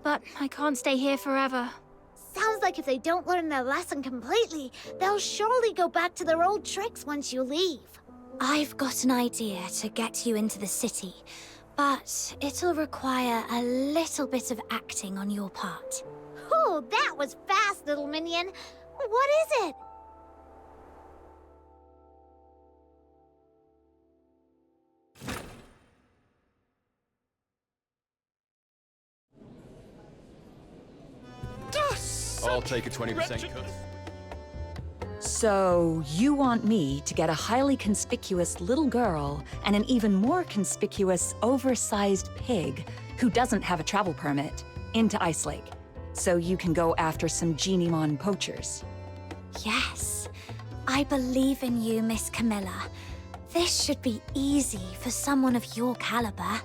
But I can't stay here forever. Sounds like if they don't learn their lesson completely, they'll surely go back to their old tricks once you leave. I've got an idea to get you into the city, but it'll require a little bit of acting on your part. Oh, that was fast, little minion. What is it? I'll take a 20% cut. So, you want me to get a highly conspicuous little girl and an even more conspicuous, oversized pig who doesn't have a travel permit into Ice Lake, so you can go after some Genimon poachers? Yes, I believe in you, Miss Camilla. This should be easy for someone of your caliber.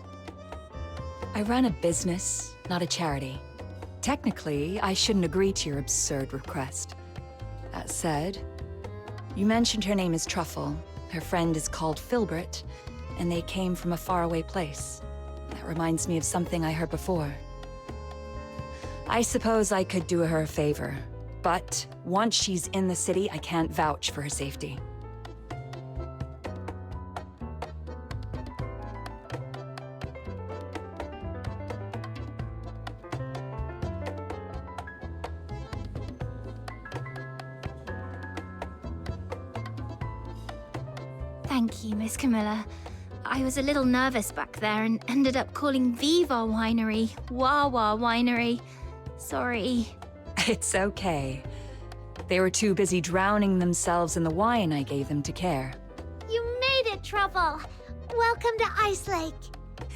I run a business, not a charity. Technically, I shouldn't agree to your absurd request. That said, you mentioned her name is Truffle, her friend is called Filbert, and they came from a faraway place. That reminds me of something I heard before. I suppose I could do her a favor, but once she's in the city, I can't vouch for her safety. Thank you, Miss Camilla. I was a little nervous back there and ended up calling Viva Winery Wawa Winery. Sorry. It's okay. They were too busy drowning themselves in the wine I gave them to care. You made it, Truffle. Welcome to Ice Lake.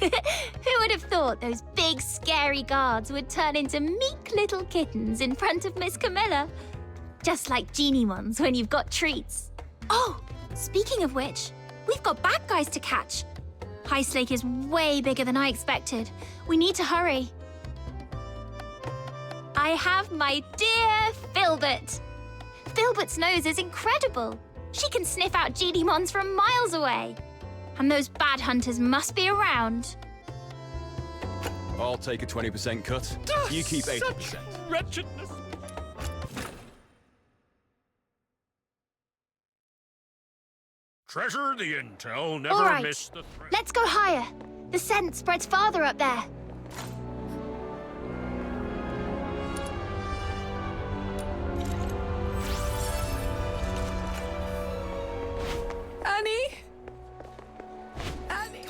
Who would have thought those big, scary guards would turn into meek little kittens in front of Miss Camilla? Just like Genimons when you've got treats. Oh, speaking of which, we've got bad guys to catch. Ice Lake is way bigger than I expected. We need to hurry. I have my dear Filbert. Filbert's nose is incredible. She can sniff out Genimons from miles away. And those bad hunters must be around. I'll take a 20% cut. You keep 80%. Wretchedness. Treasure the intel, never All right, miss the thrill. let's go higher. The scent spreads farther up there. Annie? Annie?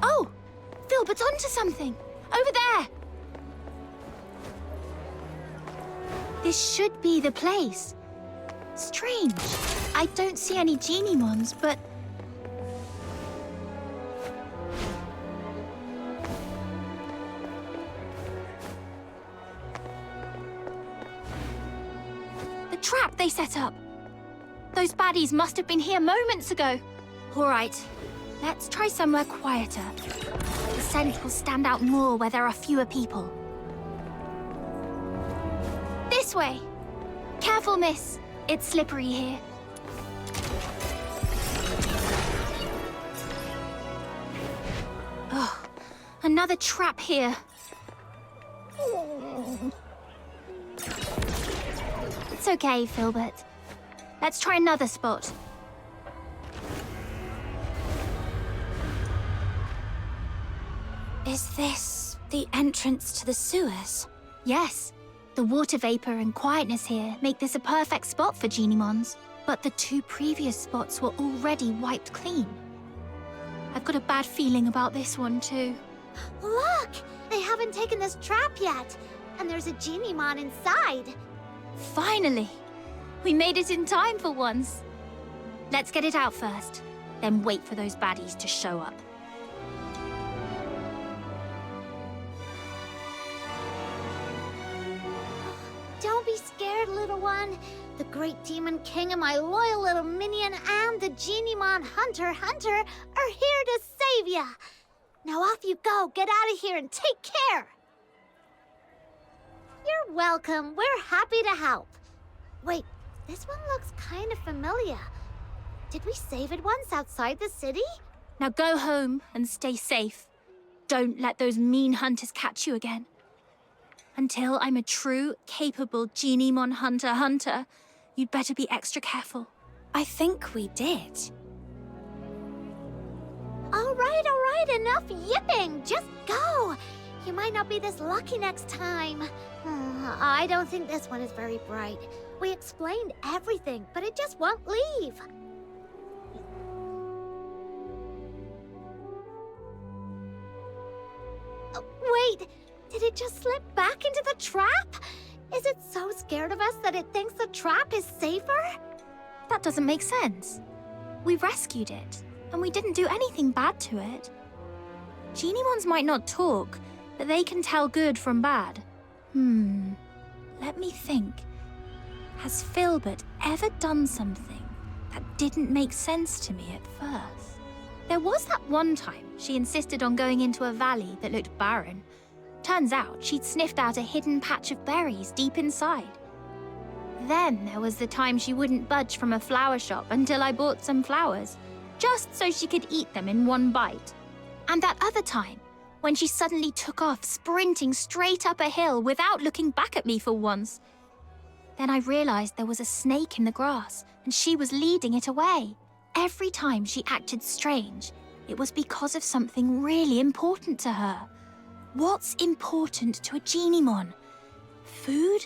Oh, Filbert's onto something. Over there. This should be the place. Strange. I don't see any Genimons, but... The trap they set up! Those baddies must have been here moments ago. All right, let's try somewhere quieter. The scent will stand out more where there are fewer people. This way! Careful, miss. It's slippery here. Oh, another trap here. It's okay, Filbert. Let's try another spot. Is this the entrance to the sewers? Yes. The water vapor and quietness here make this a perfect spot for Genimons. But the 2 previous spots were already wiped clean. I've got a bad feeling about this one, too. Look! They haven't taken this trap yet. And there's a Genimon inside. Finally! We made it in time for once. Let's get it out first, then wait for those baddies to show up. Don't be scared, little one. The great demon king and my loyal little minion and the Genimon Hunter are here to save ya. Now off you go. Get out of here and take care. You're welcome. We're happy to help. Wait, this one looks kind of familiar. Did we save it once outside the city? Now go home and stay safe. Don't let those mean hunters catch you again. Until I'm a true, capable Genimon hunter, you'd better be extra careful. I think we did. All right, enough yipping. Just go. You might not be this lucky next time. I don't think this one is very bright. We explained everything, but it just won't leave. Wait, did it just slip back into the trap? Is it so scared of us that it thinks the trap is safer? That doesn't make sense. We rescued it, and we didn't do anything bad to it. Genimons might not talk, but they can tell good from bad. Let me think. Has Filbert ever done something that didn't make sense to me at first? There was that one time she insisted on going into a valley that looked barren. Turns out she'd sniffed out a hidden patch of berries deep inside. Then there was the time she wouldn't budge from a flower shop until I bought some flowers, just so she could eat them in one bite. And that other time, when she suddenly took off sprinting straight up a hill without looking back at me for once. Then I realized there was a snake in the grass, and she was leading it away. Every time she acted strange, it was because of something really important to her. What's important to a Genimon? Food?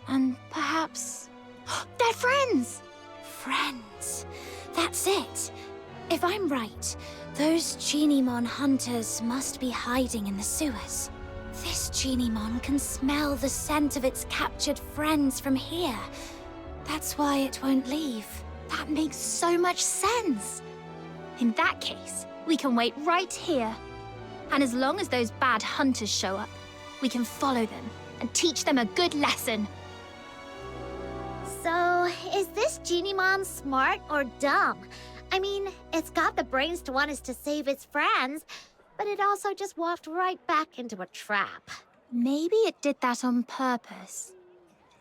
And perhaps... they're friends! Friends. That's it. If I'm right, those Genimon hunters must be hiding in the sewers. This Genimon can smell the scent of its captured friends from here. That's why it won't leave. That makes so much sense. In that case, we can wait right here. And as long as those bad hunters show up, we can follow them and teach them a good lesson. So, is this Genimon smart or dumb? I mean, it's got the brains to want us to save its friends, but it also just walked right back into a trap. Maybe it did that on purpose.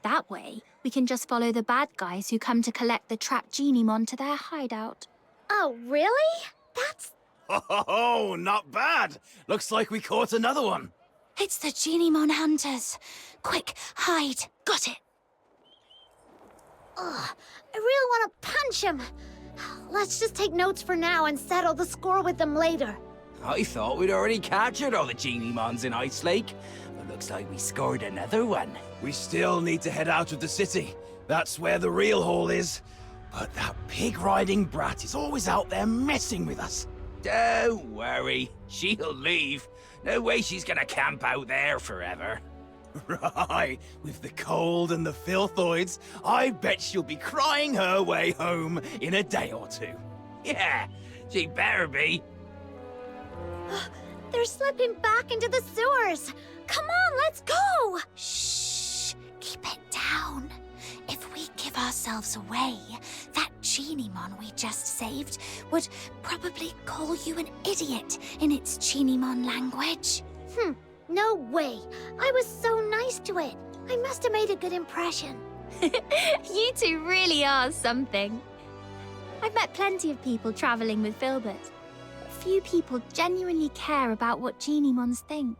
That way, we can just follow the bad guys who come to collect the trapped Genimon to their hideout. Oh, really? That's... Oh, not bad. Looks like we caught another one. It's the Genimon hunters. Quick, hide. Got it. Ugh, I really want to punch him. Let's just take notes for now and settle the score with them later. I thought we'd already captured all the Genimons in Ice Lake, but looks like we scored another one. We still need to head out of the city. That's where the real haul is. But that pig-riding brat is always out there messing with us. Don't worry, she'll leave. No way she's gonna camp out there forever. Right, with the cold and the filthoids, I bet she'll be crying her way home in a day or two. Yeah, she better be. They're slipping back into the sewers. Come on, let's go! Shh, keep it down. If we give ourselves away, that Genimon we just saved would probably call you an idiot in its Genimon language. No way. I was so nice to it. I must have made a good impression. You two really are something. I've met plenty of people traveling with Filbert. But few people genuinely care about what Genimons think.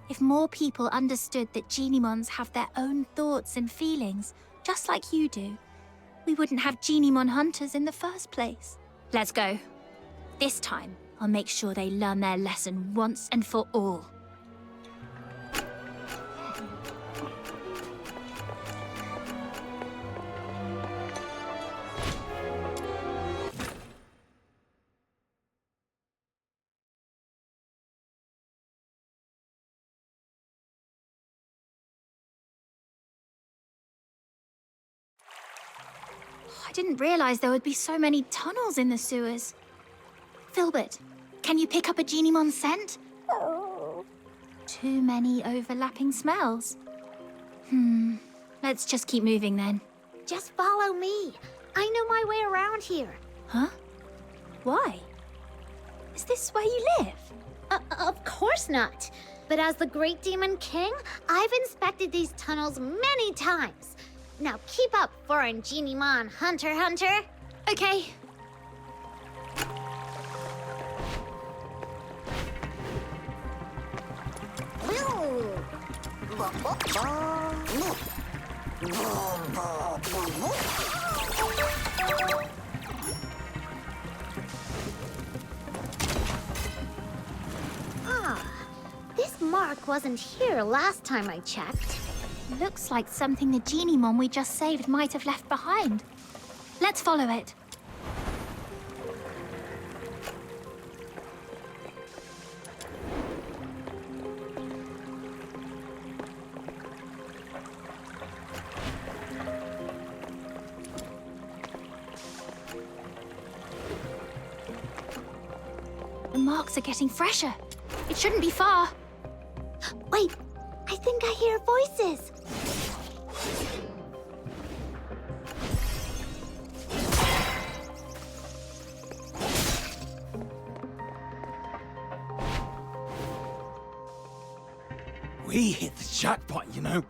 If more people understood that Genimons have their own thoughts and feelings, just like you do, we wouldn't have Genimon hunters in the first place. Let's go. This time, I'll make sure they learn their lesson once and for all. I didn't realize there would be so many tunnels in the sewers. Filbert, can you pick up a Genimon scent? Too many overlapping smells. Let's just keep moving then. Just follow me. I know my way around here. Huh? Why? Is this where you live? Of course not. But as the Great Demon King, I've inspected these tunnels many times. Now keep up, foreign Genimon hunter. Okay. This mark wasn't here last time I checked. Looks like something the Genimon we just saved might have left behind. Let's follow it. The marks are getting fresher. It shouldn't be far. Wait, I think I hear voices. We hit the jackpot, you know.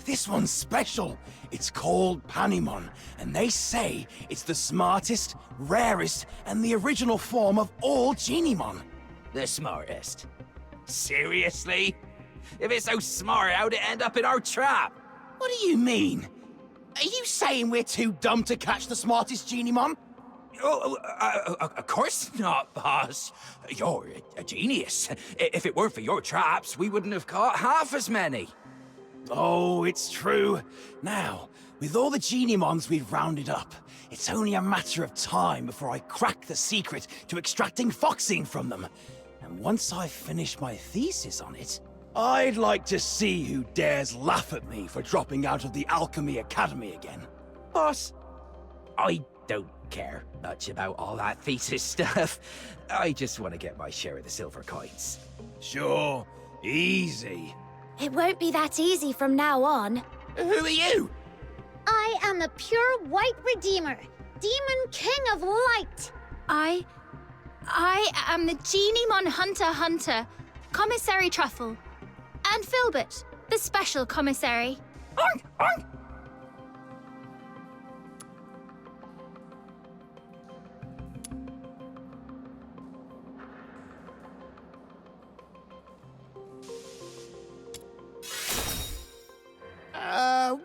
This one's special. It's called Panimon, and they say it's the smartest, rarest, and the original form of all Genimon. The smartest? Seriously? If it's so smart, how'd it end up in our trap? What do you mean? Are you saying we're too dumb to catch the smartest Genimon? Of course not, boss. You're a genius. If it weren't for your traps, we wouldn't have caught half as many. Oh, it's true. Now, with all the Genimons we've rounded up, it's only a matter of time before I crack the secret to extracting Foxine from them. And once I've finished my thesis on it, I'd like to see who dares laugh at me for dropping out of the Alchemy Academy again. Boss, I don't care much about all that thesis stuff. I just want to get my share of the silver coins. Sure, easy. It won't be that easy from now on. Who are you? I am the pure white redeemer, Demon King of Light. I am the Genimon hunter, Commissary Truffle. And Filbert, the special commissary. Oink, oink.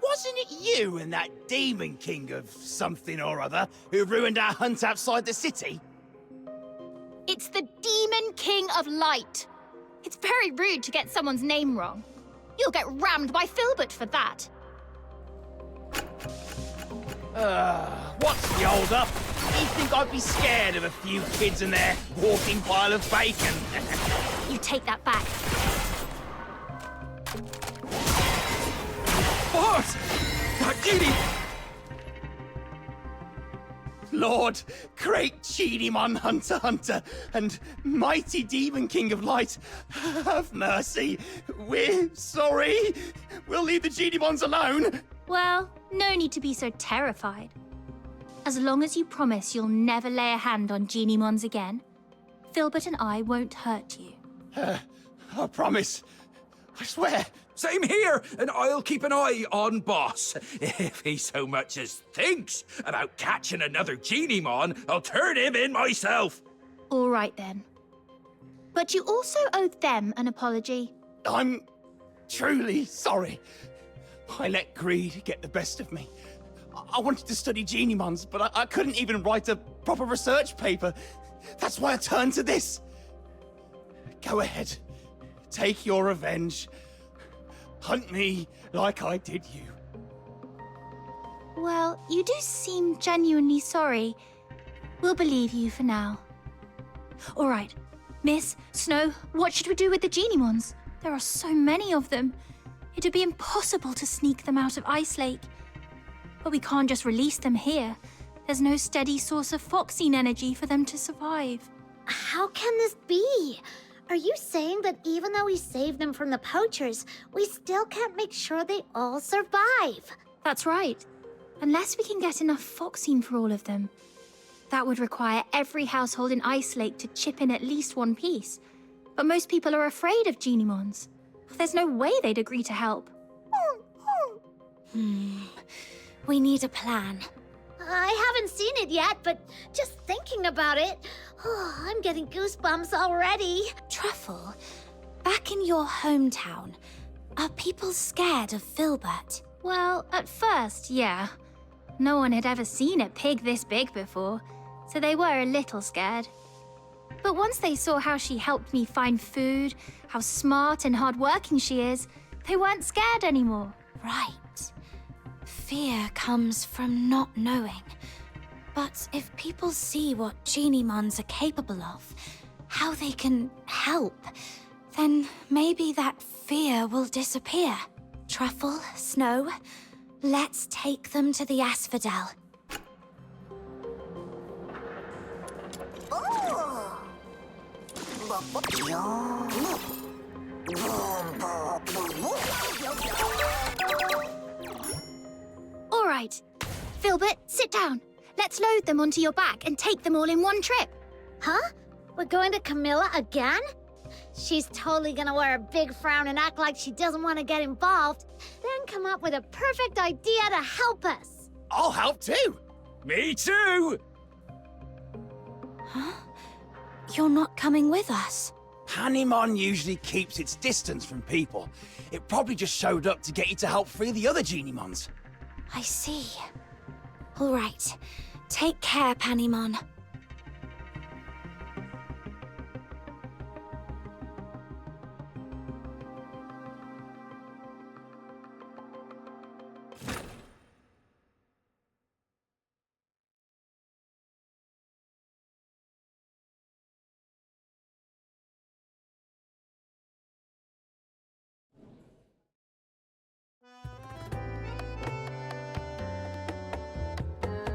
Wasn't it you and that Demon King of something or other who ruined our hunt outside the city? It's the Demon King of Light. It's very rude to get someone's name wrong. You'll get rammed by Filbert for that. What's the hold up? You think I'd be scared of a few kids and their walking pile of bacon? You take that back. Boss! That genie! Lord, great Genimon Hunter, and mighty Demon King of Light, have mercy. We're sorry. We'll leave the Genimons alone. Well, no need to be so terrified. As long as you promise you'll never lay a hand on Genimons again, Filbert and I won't hurt you. I promise. I swear. Same here, and I'll keep an eye on Boss. If he so much as thinks about catching another Genimon, I'll turn him in myself. All right then. But you also owe them an apology. I'm truly sorry. I let greed get the best of me. I wanted to study Genimons, but I couldn't even write a proper research paper. That's why I turned to this. Go ahead. Take your revenge. Hunt me like I did you. Well, you do seem genuinely sorry. We'll believe you for now. All right. Miss, Snow, what should we do with the Genimons? There are so many of them. It'd be impossible to sneak them out of Ice Lake. But we can't just release them here. There's no steady source of Foxine energy for them to survive. How can this be? Are you saying that even though we saved them from the poachers, we still can't make sure they all survive? That's right. Unless we can get enough Foxine for all of them. That would require every household in Ice Lake to chip in at least one piece. But most people are afraid of Genimons. There's no way they'd agree to help. We need a plan. I haven't seen it yet, but just thinking about it, I'm getting goosebumps already. Truffle, back in your hometown, are people scared of Filbert? Well, at first, yeah. No one had ever seen a pig this big before, so they were a little scared. But once they saw how she helped me find food, how smart and hardworking she is, they weren't scared anymore. Right. Fear comes from not knowing. But if people see what Genimons are capable of, how they can help, then maybe that fear will disappear. Truffle, Snow, let's take them to the Asphodel. All right. Filbert, sit down. Let's load them onto your back and take them all in one trip. Huh? We're going to Camilla again? She's totally gonna wear a big frown and act like she doesn't want to get involved, then come up with a perfect idea to help us. I'll help too. Me too. Huh? You're not coming with us. Panimon usually keeps its distance from people. It probably just showed up to get you to help free the other Genimons. I see. All right. Take care, Panimon.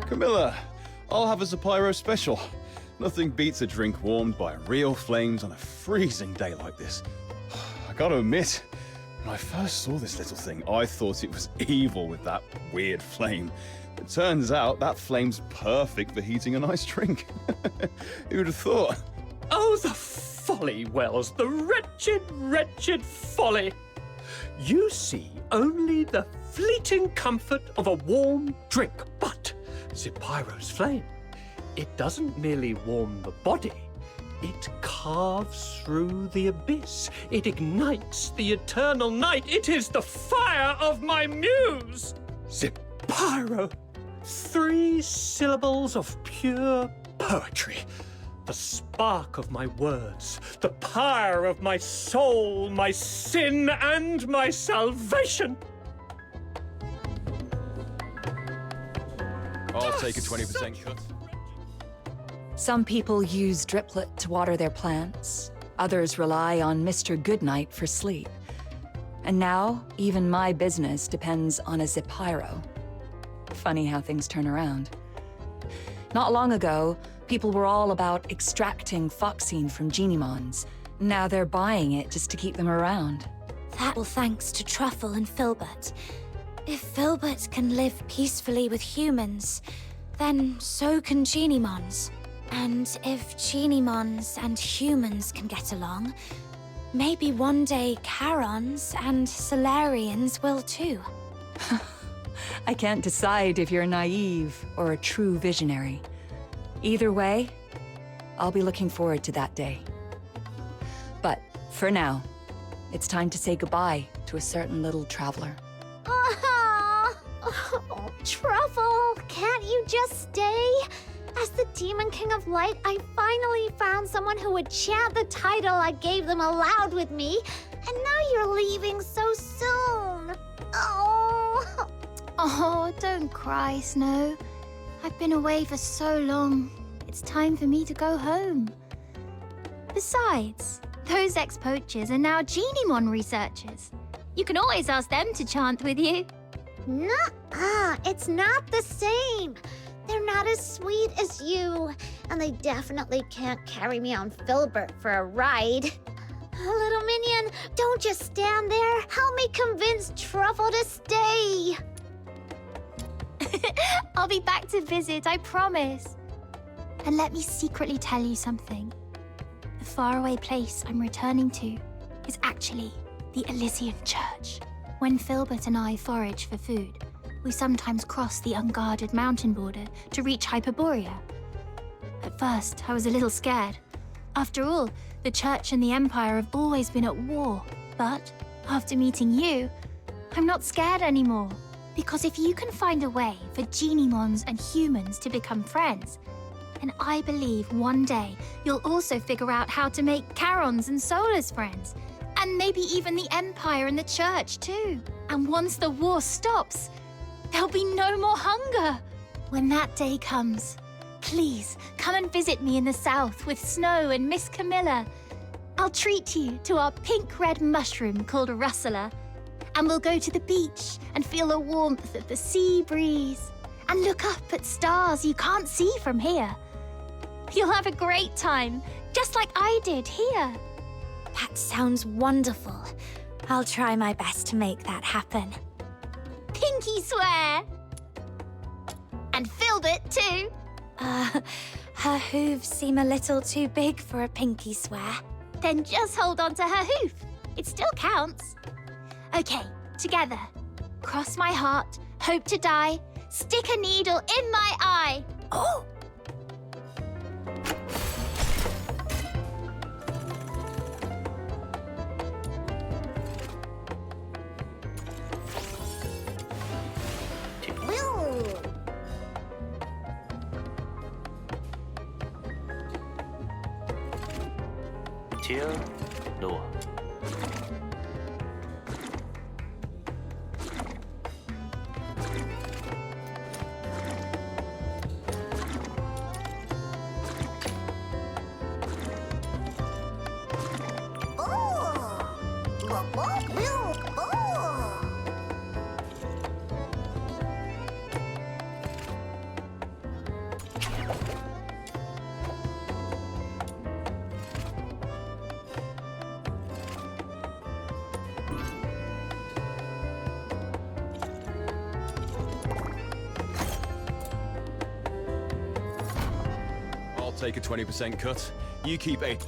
Camilla, I'll have a Zapyro special. Nothing beats a drink warmed by real flames on a freezing day like this. I gotta admit, when I first saw this little thing, I thought it was evil with that weird flame. It turns out that flame's perfect for heating a nice drink. Who'd have thought? Oh, the folly, Wells, the wretched, wretched folly. You see only the fleeting comfort of a warm drink, but Zapyro's flame, it doesn't merely warm the body, it carves through the abyss. It ignites the eternal night. It is the fire of my muse. Zapyro, 3 syllables of pure poetry. The spark of my words, the pyre of my soul, my sin and my salvation. I'll take a 20% cut. Some people use Driplet to water their plants. Others rely on Mr. Goodnight for sleep. And now, even my business depends on a Zepyro. Funny how things turn around. Not long ago, people were all about extracting Foxine from Genimons. Now they're buying it just to keep them around. That all thanks to Truffle and Filbert. If Filbert can live peacefully with humans, then so can Genimons. And if Genimons and humans can get along, maybe one day Charons and Solarians will too. I can't decide if you're naive or a true visionary. Either way, I'll be looking forward to that day. But for now, it's time to say goodbye to a certain little traveler. Oh, Truffle, can't you just stay? As the Demon King of Light, I finally found someone who would chant the title I gave them aloud with me, and now you're leaving so soon. Oh. Oh, don't cry, Snow. I've been away for so long. It's time for me to go home. Besides, those ex-poachers are now Genimon researchers. You can always ask them to chant with you. Nuh-uh, it's not the same. They're not as sweet as you, and they definitely can't carry me on Filbert for a ride. Little minion, don't just stand there. Help me convince Truffle to stay. I'll be back to visit, I promise. And let me secretly tell you something. The faraway place I'm returning to is actually the Elysian Church. When Filbert and I forage for food, we sometimes cross the unguarded mountain border to reach Hyperborea. At first, I was a little scared. After all, the Church and the Empire have always been at war. But after meeting you, I'm not scared anymore. Because if you can find a way for Genimons and humans to become friends, then I believe one day you'll also figure out how to make Charons and Solars friends. And maybe even the Empire and the Church too. And once the war stops, there'll be no more hunger. When that day comes, please come and visit me in the south with Snow and Miss Camilla. I'll treat you to our pink-red mushroom called Rustler. And we'll go to the beach and feel the warmth of the sea breeze. And look up at stars you can't see from here. You'll have a great time, just like I did here. That sounds wonderful. I'll try my best to make that happen. Pinky swear! And Filbert too. Her hooves seem a little too big for a pinky swear. Then just hold on to her hoof. It still counts. Okay, together. Cross my heart, hope to die, stick a needle in my eye. Oh! Tier Noah. Take a 20% cut. You keep 8.